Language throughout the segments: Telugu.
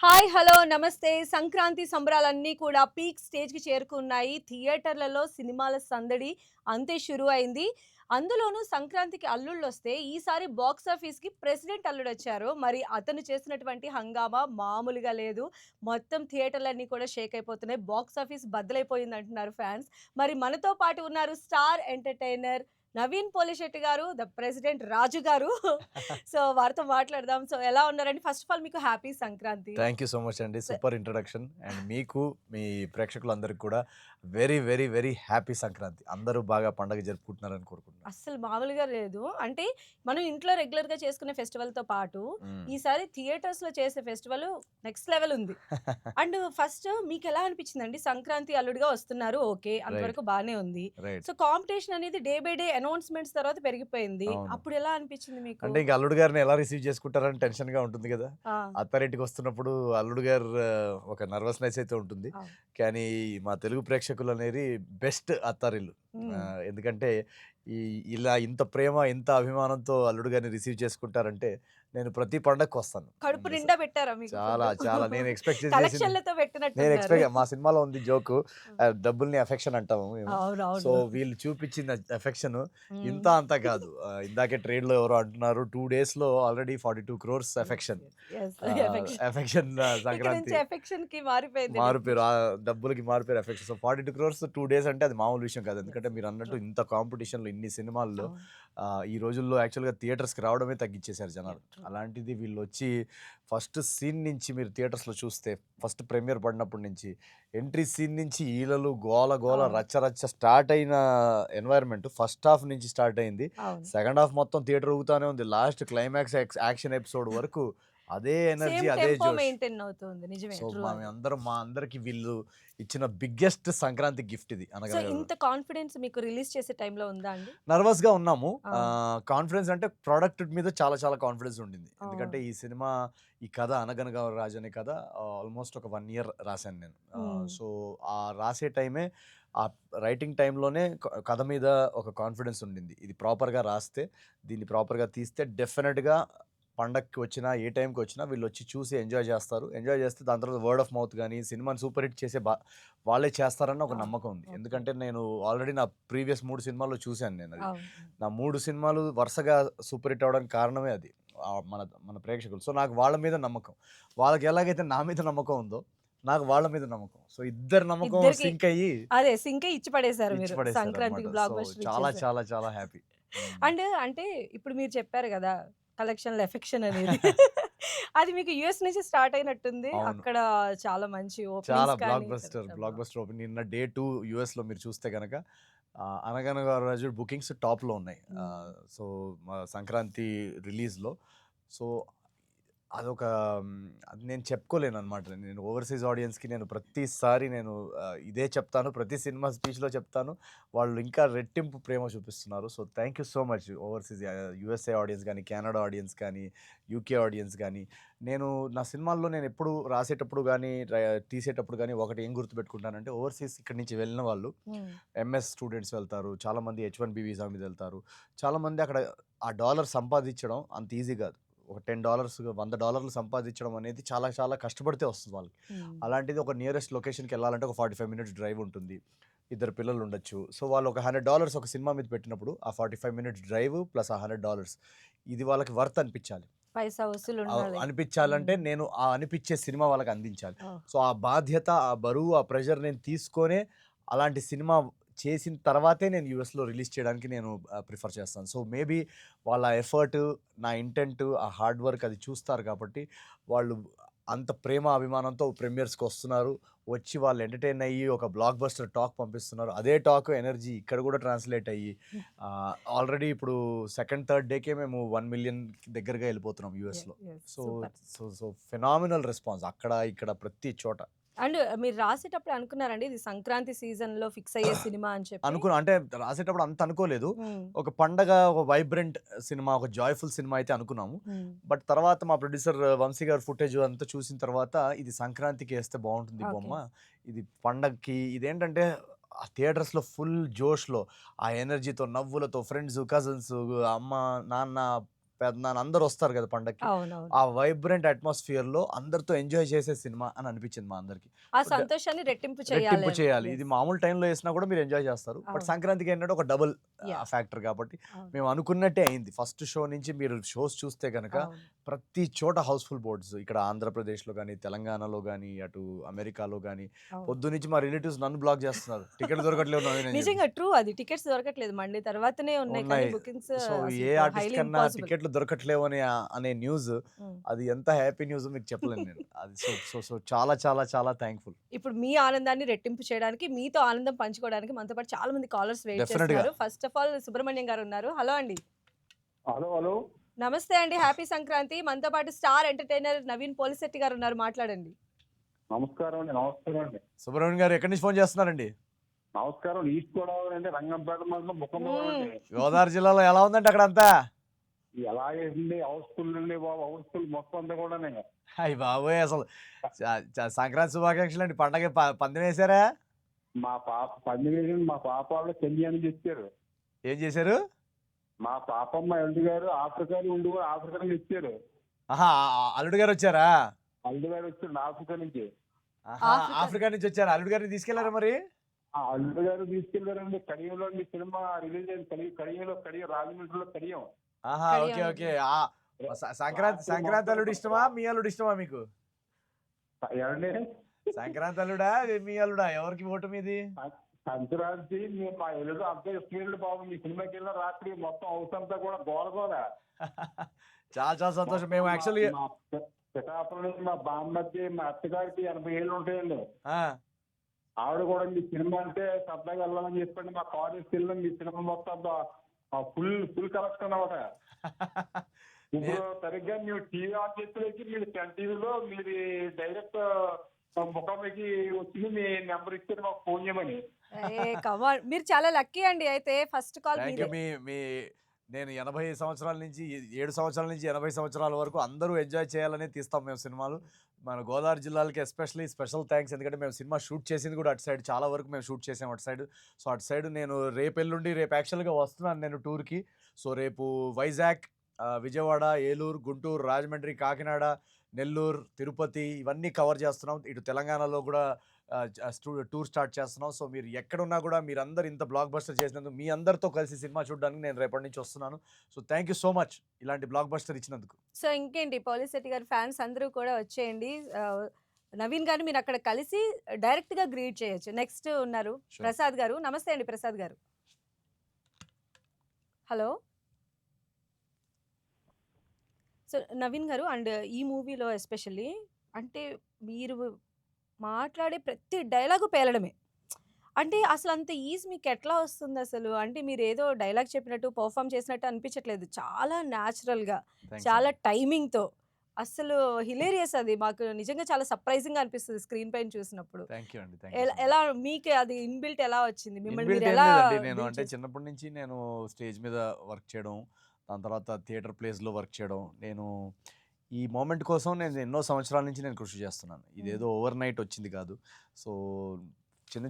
హాయ్! హలో! నమస్తే. సంక్రాంతి సంబరాలన్నీ కూడా పీక్ స్టేజ్‌కి చేరుకున్నాయి. థియేటర్లలో సినిమాల సందడి అంతే షురు అయింది. అందులోనూ సంక్రాంతికి అల్లుళ్ళొస్తే ఈసారి బాక్స్ ఆఫీస్‌కి ప్రెసిడెంట్ అల్లుడొచ్చారు. మరి అతను చేసినటువంటి హంగామా మామూలుగా లేదు. మొత్తం థియేటర్‌లన్నీ కూడా షేక్ అయిపోతున్నాయి. బాక్స్ ఆఫీస్ బద్దలైపోయిందంటున్నారు ఫ్యాన్స్. మరి మనతో పాటు ఉన్నారు స్టార్ ఎంటర్‌టైనర్ నవీన్ పోలిశెట్టి గారు, ద ప్రెసిడెంట్ రాజు గారు. సో, వారితో మాట్లాడదాం. సో, ఎలా ఉన్నారండి? ఫస్ట్ ఆఫ్ ఆల్ మీకు happy Sankranti. Thank you so much అండి. స సూపర్ ఇంట్రొడక్షన్. అండ్ మీకు, మీ ప్రేక్షకులందరికి కూడా very, very, very happy Sankranti. అందరూ బాగా పండగ జరుపుకుంటున్నారని కోరుకుంటున్నాను. అస్సలు మామూలుగా లేదు. అంటే మనం ఇంట్లో రెగ్యులర్‌గా చేసుకునే ఫెస్టివల్‌తో పాటు, హ్మ్. ఈసారి థియేటర్స్‌లో చేసే ఫెస్టివల్ నెక్స్ట్ లెవెల్ ఉంది. అండ్ ఫస్ట్ మీకెలా అనిపించిందండి? సంక్రాంతి అల్లుడుగా వస్తున్నారు. ఓకే. రైట్. అంతవరకు బానే ఉంది. రైట్. సో, కాంపిటీషన్ అనేది డే బై డే అనౌన్స్‌మెంట్స్ తర్వాత పెరిగిపోయింది. అవును. అప్పుడు ఎలా అనిపించింది మీకు? అంటే ఇంక అల్లుడు గారిని ఎలా రిసీవ్ చేసుకుంటారని టెన్షన్‌గా ఉంటుంది గదా! ఆ! అత్తారింటికొస్తున్నప్పుడు అల్లుడు గారు ఒక నర్వస్‌నెస్ అయితే ఉంటుంది. అవును. కానీ మా తెలుగు ప్రేక్షకులనేది బెస్ట్ అత్తారిల్లు. హ్మ్. ఎందుకంటే ఈ ఇలా ఇంత ప్రేమ, ఇంత అభిమానంతో అల్లుడు గారిని రిసీవ్ చేసుకుంటారంటే నేను ప్రతి పండగకొస్తాను. కడుపు నిండా పెట్టారా మీకు చాలా, ఫుడ్డు? చాలా నేను ఎక్స్‌పెక్ట్ చేసింది కలెక్షన్‌లతో నేను పెట్టినట్టున్నారు. మా సినిమాలో ఉంది జోకు. డబ్బుల్ని అఫెక్షన్ అంటాము మేము. సో, అవునవును. వీళ్ళు చూపించిన అఫెక్షను హ్మ్. ఇంత అంత కాదు. ఇందాకే ట్రేడ్‌లో ఎవరో అంటున్నారు 2 డేస్‌లో already 42 crores yes. Affection. Yes. Yes. Affection. Affection ఇక నుంచి సంక్రాంతి ఎఫెక్షన్‌కి మారిపోయింది మారుపేరు. డెఫినిషన్. డబ్బులకి మారుపేరు అఫెక్షన్. సో, 42 క్రోర్స్ 2 డేస్ అంటే అది మామూలు విషయం కాదు. యెస్. ఎందుకంటే యెస్. మీరన్నట్టు ట్రూ. ఇంత కాంపిటీషన్‌లో ఇన్ని సినిమాల్లో అవును. ఈ రోజుల్లో యాక్చువల్‌గా థియేటర్స్‌కి రావడమే తగ్గిచ్చేసారు జనాలు. యాహ్! ట్రూ. అలాంటిది వీళ్ళొచ్చి ఫస్ట్ సీన్ నుంచి మీరు థియేటర్స్‌లో చూస్తే ఫస్ట్ ప్రీమియర్ పడినప్పటి నుంచి ఎంట్రీ సీన్ నుంచి ఈలలు, గోల గోల, అవును. రచ్చ రచ్చ స్టార్ట్ అయిన ఎన్వైర్న్‌మెంట్ ఫస్ట్ హాఫ్ నుంచి స్టార్ట్ అయింది. అవును. సెకండ్ హాఫ్ మొత్తం థియేటర్ ఊగుతానే ఉంది. లాస్ట్ క్లైమాక్స్ యాక్షన్ ఎపిసోడ్ వరకు అదే ఎనర్జీ, సేమ్ అదే టెంపో జోష్. మెయింటైన్ అవుతుంది. నిజమే. సో, ట్రూ అది. మా అందరికి వీళ్ళు ఇచ్చిన బిగ్గెస్ట్ సంక్రాంతి గిఫ్ట్ ఇది సో, అనగనగా. ఇంత కాన్ఫిడెన్స్ మీకు రిలీజ్ చేసే టైంలో ఉందా అండి? నర్వస్‌గా ఉన్నాము. ఆ! కాన్ఫిడెన్స్ అంటే ప్రొడక్ట్ మీద చాలా చాలా కాన్ఫిడెన్స్ ఉండింది. ఆ! ఎందుకంటే ఈ సినిమా, ఈ కథ 'అనగనగా రాజు' అనే కథ ఆల్మోస్ట్ ఒక 1 ఇయర్ రాసాను నేను. హ్మ్. సో, ఆ రాసే టైమే ఆ రైటింగ్ టైమ్‌లోనే కథ మీద ఒక కాన్ఫిడెన్స్ ఉండింది. ఇది ప్రాపర్‌గా రాస్తే, దీన్ని ప్రాపర్‌గా తీస్తే డెఫినిట్‌గా పండక్కి వచ్చినా, ఏ టైంకొచ్చినా వీళ్ళొచ్చి చూసి ఎంజాయ్ జేస్తారు. ఎంజాయ్ జేస్తే దాని తర్వాత వర్డ్ ఆఫ్ మౌత్ గాని, సినిమాని సూపర్ హిట్ చేసే వాళ్ళే చేస్తారన్న ఒక ఆ! నమ్మకం ఉంది. ఓకే. ఎందుకంటే నేను ఆల్రెడీ నా ప్రీవియస్ 3 సినిమాల్లో చూసాను నేనది. అవును. నా 3 సినిమాలు వరుసగా సూపర్ హిట్ అవ్వడానికి కారణమే అది. మన మన ప్రేక్షకులు. సో, నాకు వాళ్ళ మీద నమ్మకం. వాళ్ళకి ఎలాగైతే నా మీద నమ్మకం ఉందో, నాకు వాళ్ళ మీద నమ్మకం. సో, ఇద్దరి నమ్మకం ఇద్దరికి సింక్ అయ్యి అదే సింకే ఇచ్చి పడేసారు ఇచ్చి మీరు. పడేసారనమాట. సంక్రాంతికి సో, బ్లాక్ బస్టర్ చాలా ఇచ్చేసారు. చాలా చాలా హ్యాపీ. హ్మ్. అండ్ అంటే ఇప్పుడు మీరు చెప్పారు గదా! కలెక్షన్‌ల ఎఫెక్షన్ అనేది. అది మీకు యూఎస్ నుంచి స్టార్ట్ అయినట్టుంది. అవును. అక్కడ చాలా మంచి చాలా ఓపెనింగ్స్ కానీ బ్లాక్ బస్టర్ ఓపెన్. నిన్న డే 2 యూఎస్‌లో మీరు చూస్తే గనక 'అనగనగా రాజు' బుకింగ్స్ టాప్‌లో ఉన్నాయి. హ్మ్. సో, సంక్రాంతి రిలీజ్‌లో. సో, అదొక అది నేను చెప్పుకోలేననమాట. నేను ఓవర్‌సీస్ ఆడియన్స్‌కి నేను ప్రతిసారి నేను ఇదే చెప్తాను. ప్రతి సినిమా స్పీచ్‌లో చెప్తాను. వాళ్ళు ఇంకా రెట్టింపు ప్రేమ చూపిస్తున్నారు. So, thank you so much overseas USA audience గానీ, కెనడా ఆడియన్స్ కానీ, యూకే ఆడియన్స్ గానీ. నేను నా సినిమాల్లో నేనెప్పుడు రాసేటప్పుడు గానీ, తీసేటప్పుడు గానీ ఒకటి ఏం గుర్తుపెట్టుకుంటానంటే ఓవర్‌సీస్ ఇక్కడి నుంచి వెళ్ళిన వాళ్ళు హ్మ్. ఎంఎస్ స్టూడెంట్స్ వెళ్తారు. చాలామంది హెచ్-1బీ వీసా మీద ఎళ్తారు. చాలామంది అక్కడ ఆ డాలర్ సంపాదించడం అంత ఈజీ గాదు. ఒక $10 $100 సంపాదించడం అనేది చాలా చాలా కష్టపడితే వస్తది వాళ్ళకి. హ్మ్. అలాంటిది ఒక నియరెస్ట్ లొకేషన్‌కెళ్ళాలంటే ఒక 45 మినిట్స్ డ్రైవ్ ఉంటుంది. ఇద్దరు పిల్లలుండొచ్చు. సో, వాళ్ళు ఒక $100 ఒక సినిమా మీద పెట్టినప్పుడు ఆ 45 మినిట్స్ డ్రైవ్ ప్లస్ ఆ $100 ఇది వాళ్ళకి వర్త్ అనిపించాలి. పైసా వసూలుండాలి. అనిపించాలంటే హ్మ్. నేను ఆ అనిపించే సినిమా వాళ్ళకి అందించాలి. ఓహ్! సో, ఆ బాధ్యత, ఆ బరువు, ఆ ప్రెషర్ నేను తీసుకొనే అలాంటి సినిమా చేసిన తర్వాతే నేను యూఎస్‌లో రిలీజ్ చేయడానికి నేను ప్రిఫర్ చేస్తాను. సో, మేబీ వాళ్ళ ఎఫర్ట్, నా ఇంటెంట్, ఆ హార్డ్ వర్క్ అది చూస్తారు కాబట్టి వాళ్ళు అంత ప్రేమ, అభిమానంతో ప్రీమియర్స్‌కొస్తున్నారు. వచ్చి వాళ్ళు ఎంటర్‌టైన్ అయ్యి ఒక బ్లాక్ బస్టర్ టాక్ పంపిస్తున్నారు. అదే టాక్ ఎనర్జీ ఇక్కడ కూడా ట్రాన్స్‌లేట్ అయ్యి ఆల్రెడీ ఇప్పుడు సెకండ్, థర్డ్ డేకే మేము 1,000,000 దగ్గరగా ఎళ్ళిపోతున్నాం యూఎస్‌లో. Yes. So, super. Phenomenal response అక్కడ, ఇక్కడ ప్రతి చోట. అండ్ మీరు రాసేటప్పుడు అనుకున్నారండి ఇది సంక్రాంతి సీజన్‌లో ఫిక్స్ అయ్యే సినిమా అని చెప్పి? అంటే రాసేటప్పుడు అంత అనుకోలేదు. హ్మ్. ఒక పండగ, ఒక వైబ్రెంట్ సినిమా, ఒక జాయ్‌ఫుల్ సినిమా అయితే అనుకున్నాము. హ్మ్. బట్ తర్వాత మా ప్రొడ్యూసర్ వంశీ గారు ఫుటేజ్ అంతా చూసిన తర్వాత ఇది సంక్రాంతికి ఏస్తే బావుంటుంది ఈ బొమ్మ. ఓకే. ఇది పండగకి ఇదేంటంటే ఆ థియేటర్స్‌లో ఫుల్ జోష్‌లో ఆ ఎనర్జీతో, నవ్వులతో ఫ్రెండ్స్, కజిన్స్, అమ్మ, నాన్న పెదనాన్న అందరూ వస్తారు కదా పండక్కి. అవునవును. ఆ వైబ్రెంట్ అట్మాస్ఫియర్‌లో అందరితో ఎంజాయ్ చేసే సినిమా అని అనిపించింది మా అందరికి. ఆ సో, సంతోషాన్ని రెట్టింపు రెట్టింపు చేయాలేమో. చేయాలి. ఇది యెస్. మామూలు టైంలో ఏసినా కూడా మీరు ఎంజాయ్ చేస్తారు. బట్ అవును. సంక్రాంతికి ఏంటంటే ఒక డబుల్ యాహ్! ఫ్యాక్టర్ కాబట్టి అవును. మేము అనుకున్నట్టే అయింది. ఫస్ట్ షో నుంచి మీరు షోస్ చూస్తే గనక అవును. ప్రతి చోట హౌస్‌ఫుల్ బోర్డ్స్. ఇక్కడ ఆంధ్రప్రదేశ్‌లో గాని, తెలంగాణలో గాని, అటు అమెరికాలో గాని అవును. పొద్దున్నుంచి మా రిలేటివ్స్ నన్ను బ్లాక్ చేస్తున్నారు. టికెట్లు దొరకట్లేవు నవీన్ అని చెప్పి. నిజంగా ట్రూ అది. టికెట్స్ దొరకట్లేదు. మండే తర్వాతనే ఉన్నాయి. కానీ ఉన్నాయి. బుకింగ్స్ సో, ఏ అసలు ఆర్టిస్ట్ హైలీ కన్నా ఇంపాసిబుల్. టికెట్లు దొరకట్లేవు అనే న్యూస్ హ్మ్. అది ఎంత హ్యాపీ న్యూసో మీకు చెప్పలేను నేను. అది సో సో సో చాలా చాలా చాలా థాంక్‌ఫుల్. ఇప్పుడు మీ ఆనందాన్ని రెట్టింపు చేయడానికి, మీతో ఆనందం పంచుకోవడానికి మనతో పాటు చాలా మంది కాలర్స్ వెయిట్ డెఫినిట్‌గా. చేస్తున్నారు. ఫస్ట్ ఆఫ్ ఆల్ సుబ్రహ్మణ్యం గారు ఉన్నారు. హలో అండి. హలో హలో నమస్తే అండి. హ్యాపీ సంక్రాంతి. మనతో పాటు స్టార్ ఎంటర్‌టైనర్ నవీన్ పోలిశెట్టి గారు ఉన్నారు. మాట్లాడండి. నమస్కారం అండి. నమస్కారం అండి. సుబ్రహ్మణ్యం గారు ఎక్కడి నుంచి ఫోన్ చేస్తున్నారండి? నమస్కారం. ఈస్ట్ గోదావరి అండి. రంగంపేట మండలం ముఖందూరు అండి. గోదావరి జిల్లాలో ఎలా ఉందండి అక్కడంతా? ఎలాగేసింది హౌస్ఫుల్ అండి బాబు. హౌస్ఫుల్ మొత్తం అంతా కూడా అయ్య బాబోయ్! అసలు సంక్రాంతి శుభాకాంక్షలండి. పండగ పందెం వేసారా? మా పాప 18 మా పాప వాళ్ళు చెల్లి అని చెప్పారు. ఏం చేశారు? మా పాపమ్మ ఎల్డు గారు ఆఫ్రికాలో ఉండి కూడా ఆఫ్రికా నుంచి ఇచ్చారు. ఆహా! అల్లుడు గారు వచ్చారా? అల్లుడు గారు వచ్చారు ఆఫ్రికా నుంచి. ఆహా! ఆఫ్రికా ఆఫ్రికా నుంచి వచ్చారా? అల్లుడు గారిని తీసుకెళ్లారా మరి? ఆ అల్లుడు గారు తీసుకెళ్లారండి. కడియంలో మీ సినిమా రిలీజ్ అయింది. కడియం రాజమండ్రిలో కడియం. ఆహా! ఓకే. కళ్యాణం. ఓకే. సంక్రాంతి అల్లుడు ఇష్టమా? మీ అల్లుడు ఇష్టమా మీకు? ఏమండి సంక్రాంతి అల్లుడా? మీ అల్లుడా? ఎవరికి ఓటు మీది? సంక్రాంతి మేము మా ఎల్లుడు అంత ఇష్టం బాబు. మీ సినిమాకి వెళ్ళిన రాత్రి మొత్తం హౌస్ అంతా కూడా గోల. చాలా చాలా సంతోషం. మేము యాక్చువల్లీ మా పిఠాపురం నుంచి మా బామ్మకి మా అత్తగారికి 80 ఏళ్ళు ఉంటాయండి. ఆ! ఆవిడ కూడా మీ సినిమా అంటే సరదాగా వెళ్ళాలని చెప్పండి. మా కాలేజ్ వెళ్ళాం. మీ సినిమా మొత్తం ఫుల్ కలెక్షన్ అన్నమాట. ఇప్పుడు సరిగ్గా మీరు టీవీ ఆన్ చేసేకి మీరు సన్ టీవీలో మీరు డైరెక్ట్ ముఖాముఖి వచ్చి మీ నెంబర్ ఇచ్చారు మాకు ఫోన్ చేయమని. కమాన్. మీరు చాలా లక్కీ అండి అయితే. First call thank you. మీదే. మీ నేను 80 సంవత్సరాల నుంచి 7 సంవత్సరాల నుంచి 80 సంవత్సరాల వరకు అందరూ ఎంజాయ్ చేయాలనే తీస్తాం మేము సినిమాలు. మన గోదావరి జిల్లాలకి ఎస్పెషల్లీ స్పెషల్ థ్యాంక్స్. ఎందుకంటే మేము సినిమా షూట్ చేసింది కూడా అటు సైడ్. చాలా వరకు మేము షూట్ చేసాం అటు సైడ్. సో, అటు సైడ్ నేను రేపు యాక్చువల్‌గా వస్తున్నాను నేను టూర్‌కి. సో, రేపు వైజాగ్, విజయవాడ, ఏలూరు, గుంటూరు, రాజమండ్రి, కాకినాడ, నెల్లూరు, తిరుపతి ఇవన్నీ కవర్ చేస్తున్నాం. ఇటు తెలంగాణలో కూడా టూర్ స్టార్ట్ చేస్తున్నాం. సో, మీరు ఎక్కడున్నా కూడా మీరందరూ ఇంత బ్లాక్ బస్టర్ చేసినందుకు మీ అందరితో కలిసి సినిమా చూడడానికి నేను రేపటి నుంచి వస్తున్నాను. So, thank you so much ఇలాంటి బ్లాక్ బస్టర్ ఇచ్చినందుకు. సో, ఇంకేంటి పోలిశెట్టి గారి ఫ్యాన్స్ అందరూ కూడా వచ్చేయండి. నవీన్ గారిని మీరు అక్కడ కలిసి డైరెక్ట్‌గా గ్రీట్ చేయొచ్చు. నెక్స్ట్ ఉన్నారు షూర్. ప్రసాద్ గారు. నమస్తే అండి ప్రసాద్ గారు. హలో. సో, నవీన్ గారు అండ్ ఈ మూవీలో ఎస్పెషల్లీ అంటే మీరు మాట్లాడే ప్రతి డైలాగు పేలడమే. అంటే అసలంత ఈజ్ మీకెట్లా వస్తుందసలు? అంటే మీరేదో డైలాగ్ చెప్పినట్టు, పెర్ఫార్మ్ చేసినట్టు అనిపించట్లేదు. చాలా న్యాచురల్‌గా, థ్యాంక్స్ చాలా అండి. టైమింగ్‌తో అస్సలు హిలేరియస్ అది. మాకు నిజంగా చాలా సర్ప్రైజింగ్‌గా అనిపిస్తది స్క్రీన్ పైన చూసినప్పుడు. థ్యాంక్ యూ అండి. Thank you so much. ఎలా మీకు అది ఇన్‌బిల్ట్ ఎలా వచ్చింది? మిమ్మల్ని ఇన్‌బిల్ట్ మీరు ఏం ఎలా లేదండి. నేను బిల్డ్ అంటే చేసు చిన్నప్పటి నుంచి నేను స్టేజ్ మీద వర్క్ చేయడం, దాని తర్వాత థియేటర్ ప్లేస్‌లో వర్క్ చేయడం. నేను ఈ మొమెంట్ కోసం నేను ఎన్నో సంవత్సరాల నుంచి నేను కృషి చేస్తున్నాను. హ్మ్. ఇదేదో ఓవర్‌నైట్ వచ్చింది కాదు. సో,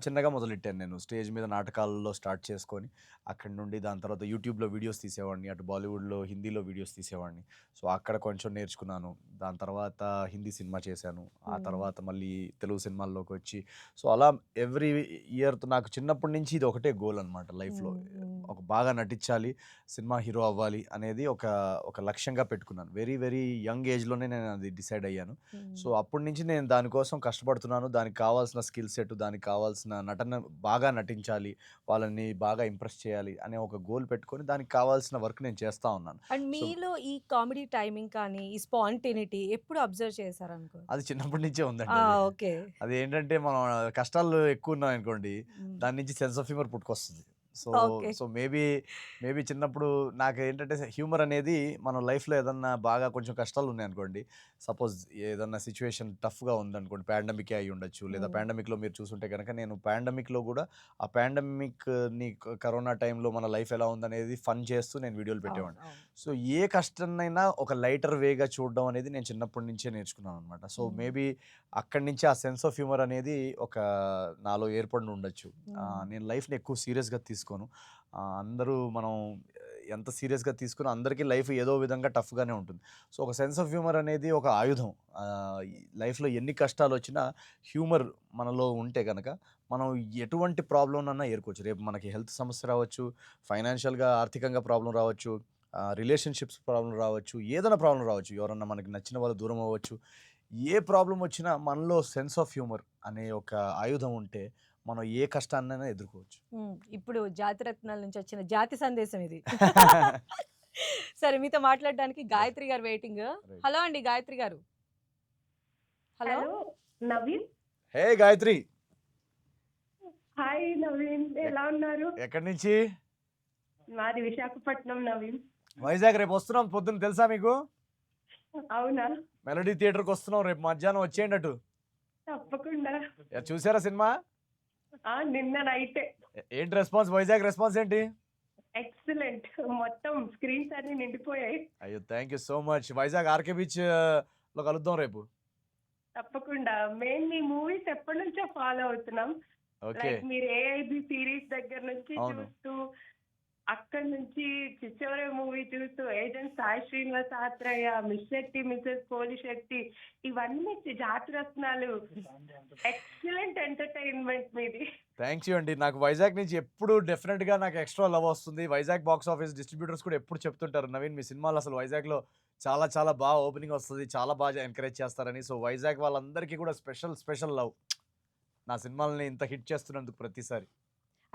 చిన్నగా మొదలెట్టాను నేను. స్టేజ్ మీద నాటకాల్లో స్టార్ట్ చేసుకొని, అక్కడి నుండి దాని తర్వాత యూట్యూబ్‌లో వీడియోస్ తీసేవాడిని. అటు బాలీవుడ్‌లో, హిందీలో వీడియోస్ తీసేవాడిని. సో, అక్కడ కొంచెం నేర్చుకున్నాను. దాని తర్వాత హిందీ సినిమా చేశాను. ఆ హ్మ్. తర్వాత మళ్ళీ తెలుగు సినిమాల్లోకొచ్చి సో, అలా ఎవ్రీ ఇయర్ నాకు చిన్నప్పటి నుంచి ఇది ఒకటే గోల్ అనమాట లైఫ్‌లో. హ్మ్. హ్మ్. ఒక బాగా నటించాలి, సినిమా హీరో అవ్వాలి అనేది ఒక లక్ష్యంగా పెట్టుకున్నాను. వెరీ యంగ్ ఏజ్‌లోనే నేను అది డిసైడ్ అయ్యాను. సో, హ్మ్. అప్పటి నుంచి నేను దానికోసం కష్టపడుతున్నాను. దానికి కావాల్సిన స్కిల్ సెట్, దానికి కావాల్సిన నటన బాగా నటించాలి, వాళ్ళని బాగా ఇంప్రెస్ చేయాలి అనే ఒక గోల్ పెట్టుకొని దానికి కావాల్సిన వర్క్ నేను చేస్తా ఉన్నాను. అండ్ సో, మీలో ఈ కామెడీ టైమింగ్ కానీ, ఈ స్పాంటేనిటీ ఎప్పుడు అబ్జర్వ్ చేశారనుకోవచ్చు? అది చిన్నప్పటి నుంచే ఉందండి ఆ! అది. ఓకే. అదేంటంటే మనం కష్టాలు ఎక్కువున్నాయనుకోండి, హ్మ్. దాని నుంచి సెన్స్ ఆఫ్ హ్యూమర్ పుట్టుకొస్తది. So, okay. సో మేబీ చిన్నప్పుడు నాకేంటంటే హ్యూమర్ అనేది మన లైఫ్‌లో ఏదన్నా బాగా కొంచెం కష్టాలున్నాయనుకోండి, సపోజ్ ఏదన్నా సిట్యుయేషన్ టఫ్‌గా ఉందనుకోండి, పాండమికే అయ్యుండొచ్చు. లేదా హ్మ్. పాండమిక్‌లో మీరు చూసుంటే గనక నేను పాండమిక్‌లో గూడా ఆ పాండమిక్‌ని కరోనా టైంలో మన లైఫ్ ఎలా ఉందనేది ఫన్ చేస్తూ నేను వీడియోలు అవును. పెట్టేవాడిని. అవును. సో, ఏ కష్టాన్నైనా ఒక లైటర్ వేగా చూడడం అనేది నేను చిన్నప్పటి నుంచే నేర్చుకున్నాననమాట. సో, హ్మ్. మేబీ అక్కడి నుంచి ఆ సెన్స్ ఆఫ్ హ్యూమర్ అనేది ఒక నాలో ఏర్పడి ఉండొచ్చు. హ్మ్. నేను లైఫ్‌ని ఎక్కువ సీరియస్‌గా తీసుకోను. అందరూ మనం ఎంత సీరియస్గా తీసుకున్నా అందరికీ లైఫ్ ఏదో విధంగా టఫ్గానే ఉంటుంది. సో ఒక సెన్స్ ఆఫ్ హ్యూమర్ అనేది ఒక ఆయుధం. లైఫ్లో ఎన్ని కష్టాలు వచ్చినా హ్యూమర్ మనలో ఉంటే కనుక మనం ఎటువంటి ప్రాబ్లంనన్నా ఏరుకోవచ్చు. రేపు మనకి హెల్త్ సమస్య రావచ్చు, ఫైనాన్షియల్గా ఆర్థికంగా ప్రాబ్లం రావచ్చు, రిలేషన్షిప్స్ ప్రాబ్లం రావచ్చు, ఏదైనా ప్రాబ్లం రావచ్చు, ఎవరన్నా మనకి నచ్చిన వాళ్ళు దూరం అవ్వచ్చు. ఏ ప్రాబ్లం వచ్చినా మనలో సెన్స్ ఆఫ్ హ్యూమర్ అనే ఒక ఆయుధం ఉంటే మనం ఏ కష్టాన్నైనా ఎదుర్కోవచ్చు. ఇప్పుడు జాతిరత్నాల నుంచి వచ్చిన జాతి సందేశం ఇది. సరే, మీతో మాట్లాడడానికి గాయత్రి గారు వెయిటింగ్. Right. హలో అండి గాయత్రి గారు. హలో. హలో నవీన్. హే గాయత్రి, హాయ్ నవీన్, ఎలా ఉన్నారు? ఎక్కడి నుంచి? మాది విశాఖపట్నం నవీన్. వైజాగ్ రేపు వస్తున్నాం పొద్దున్న, తెలుసా మీకు? అవునా? మెలడీ థియేటర్కి వస్తున్నాం రేపు మధ్యాహ్నం, వచ్చేయండి అటు. తప్పకుండా. చూసారా సినిమా? నిన్న నైటే. ఏంటి రెస్పాన్స్, వైజాగ్ రెస్పాన్స్ ఏంటి? ఎక్సలెంట్, మొత్తం స్క్రీన్స్ అన్ని నిండిపోయాయి. అయ్యో thank you so much. Vizag RK beach లో కలుద్దాం రేపు. తప్పకుండా. మేము మీ మూవీస్ ఎప్పటి నుంచో ఫాలో అవుతున్నాం. ఓకే. లైక్ మీరు ఏఐబి సిరీస్ దగ్గర నుంచి అవును. చూస్తూ, అక్కడ నుంచి చిచ్చోరే మూవీ చూస్తూ, agent Sai Srinivas Athreya, miss Shetty, Mrs Koli Shetty, ఇవన్నీ జాతిరత్నాలు. ఎక్సలెంట్ ఎంటర్టైన్మెంట్ మీది. థ్యాంక్ యూ అండి. నాకు వైజాగ్ నుంచి ఎప్పుడు డెఫినెట్గా నాకు ఎక్స్ట్రా లవ్ వస్తుంది. వైజాగ్ బాక్స్ ఆఫీస్ డిస్ట్రిబ్యూటర్స్ కూడా ఎప్పుడు చెప్తుంటారు, నవీన్ మీ సినిమాలు అసలు వైజాగ్లో చాలా చాలా బాగా ఓపెనింగ్ వస్తుంది, చాలా బాగా ఎంకరేజ్ చేస్తారని. సో వైజాగ్ వాళ్ళందరికీ కూడా స్పెషల్ లవ్ నా సినిమాలని ఇంత హిట్ చేస్తున్నందుకు ప్రతిసారి.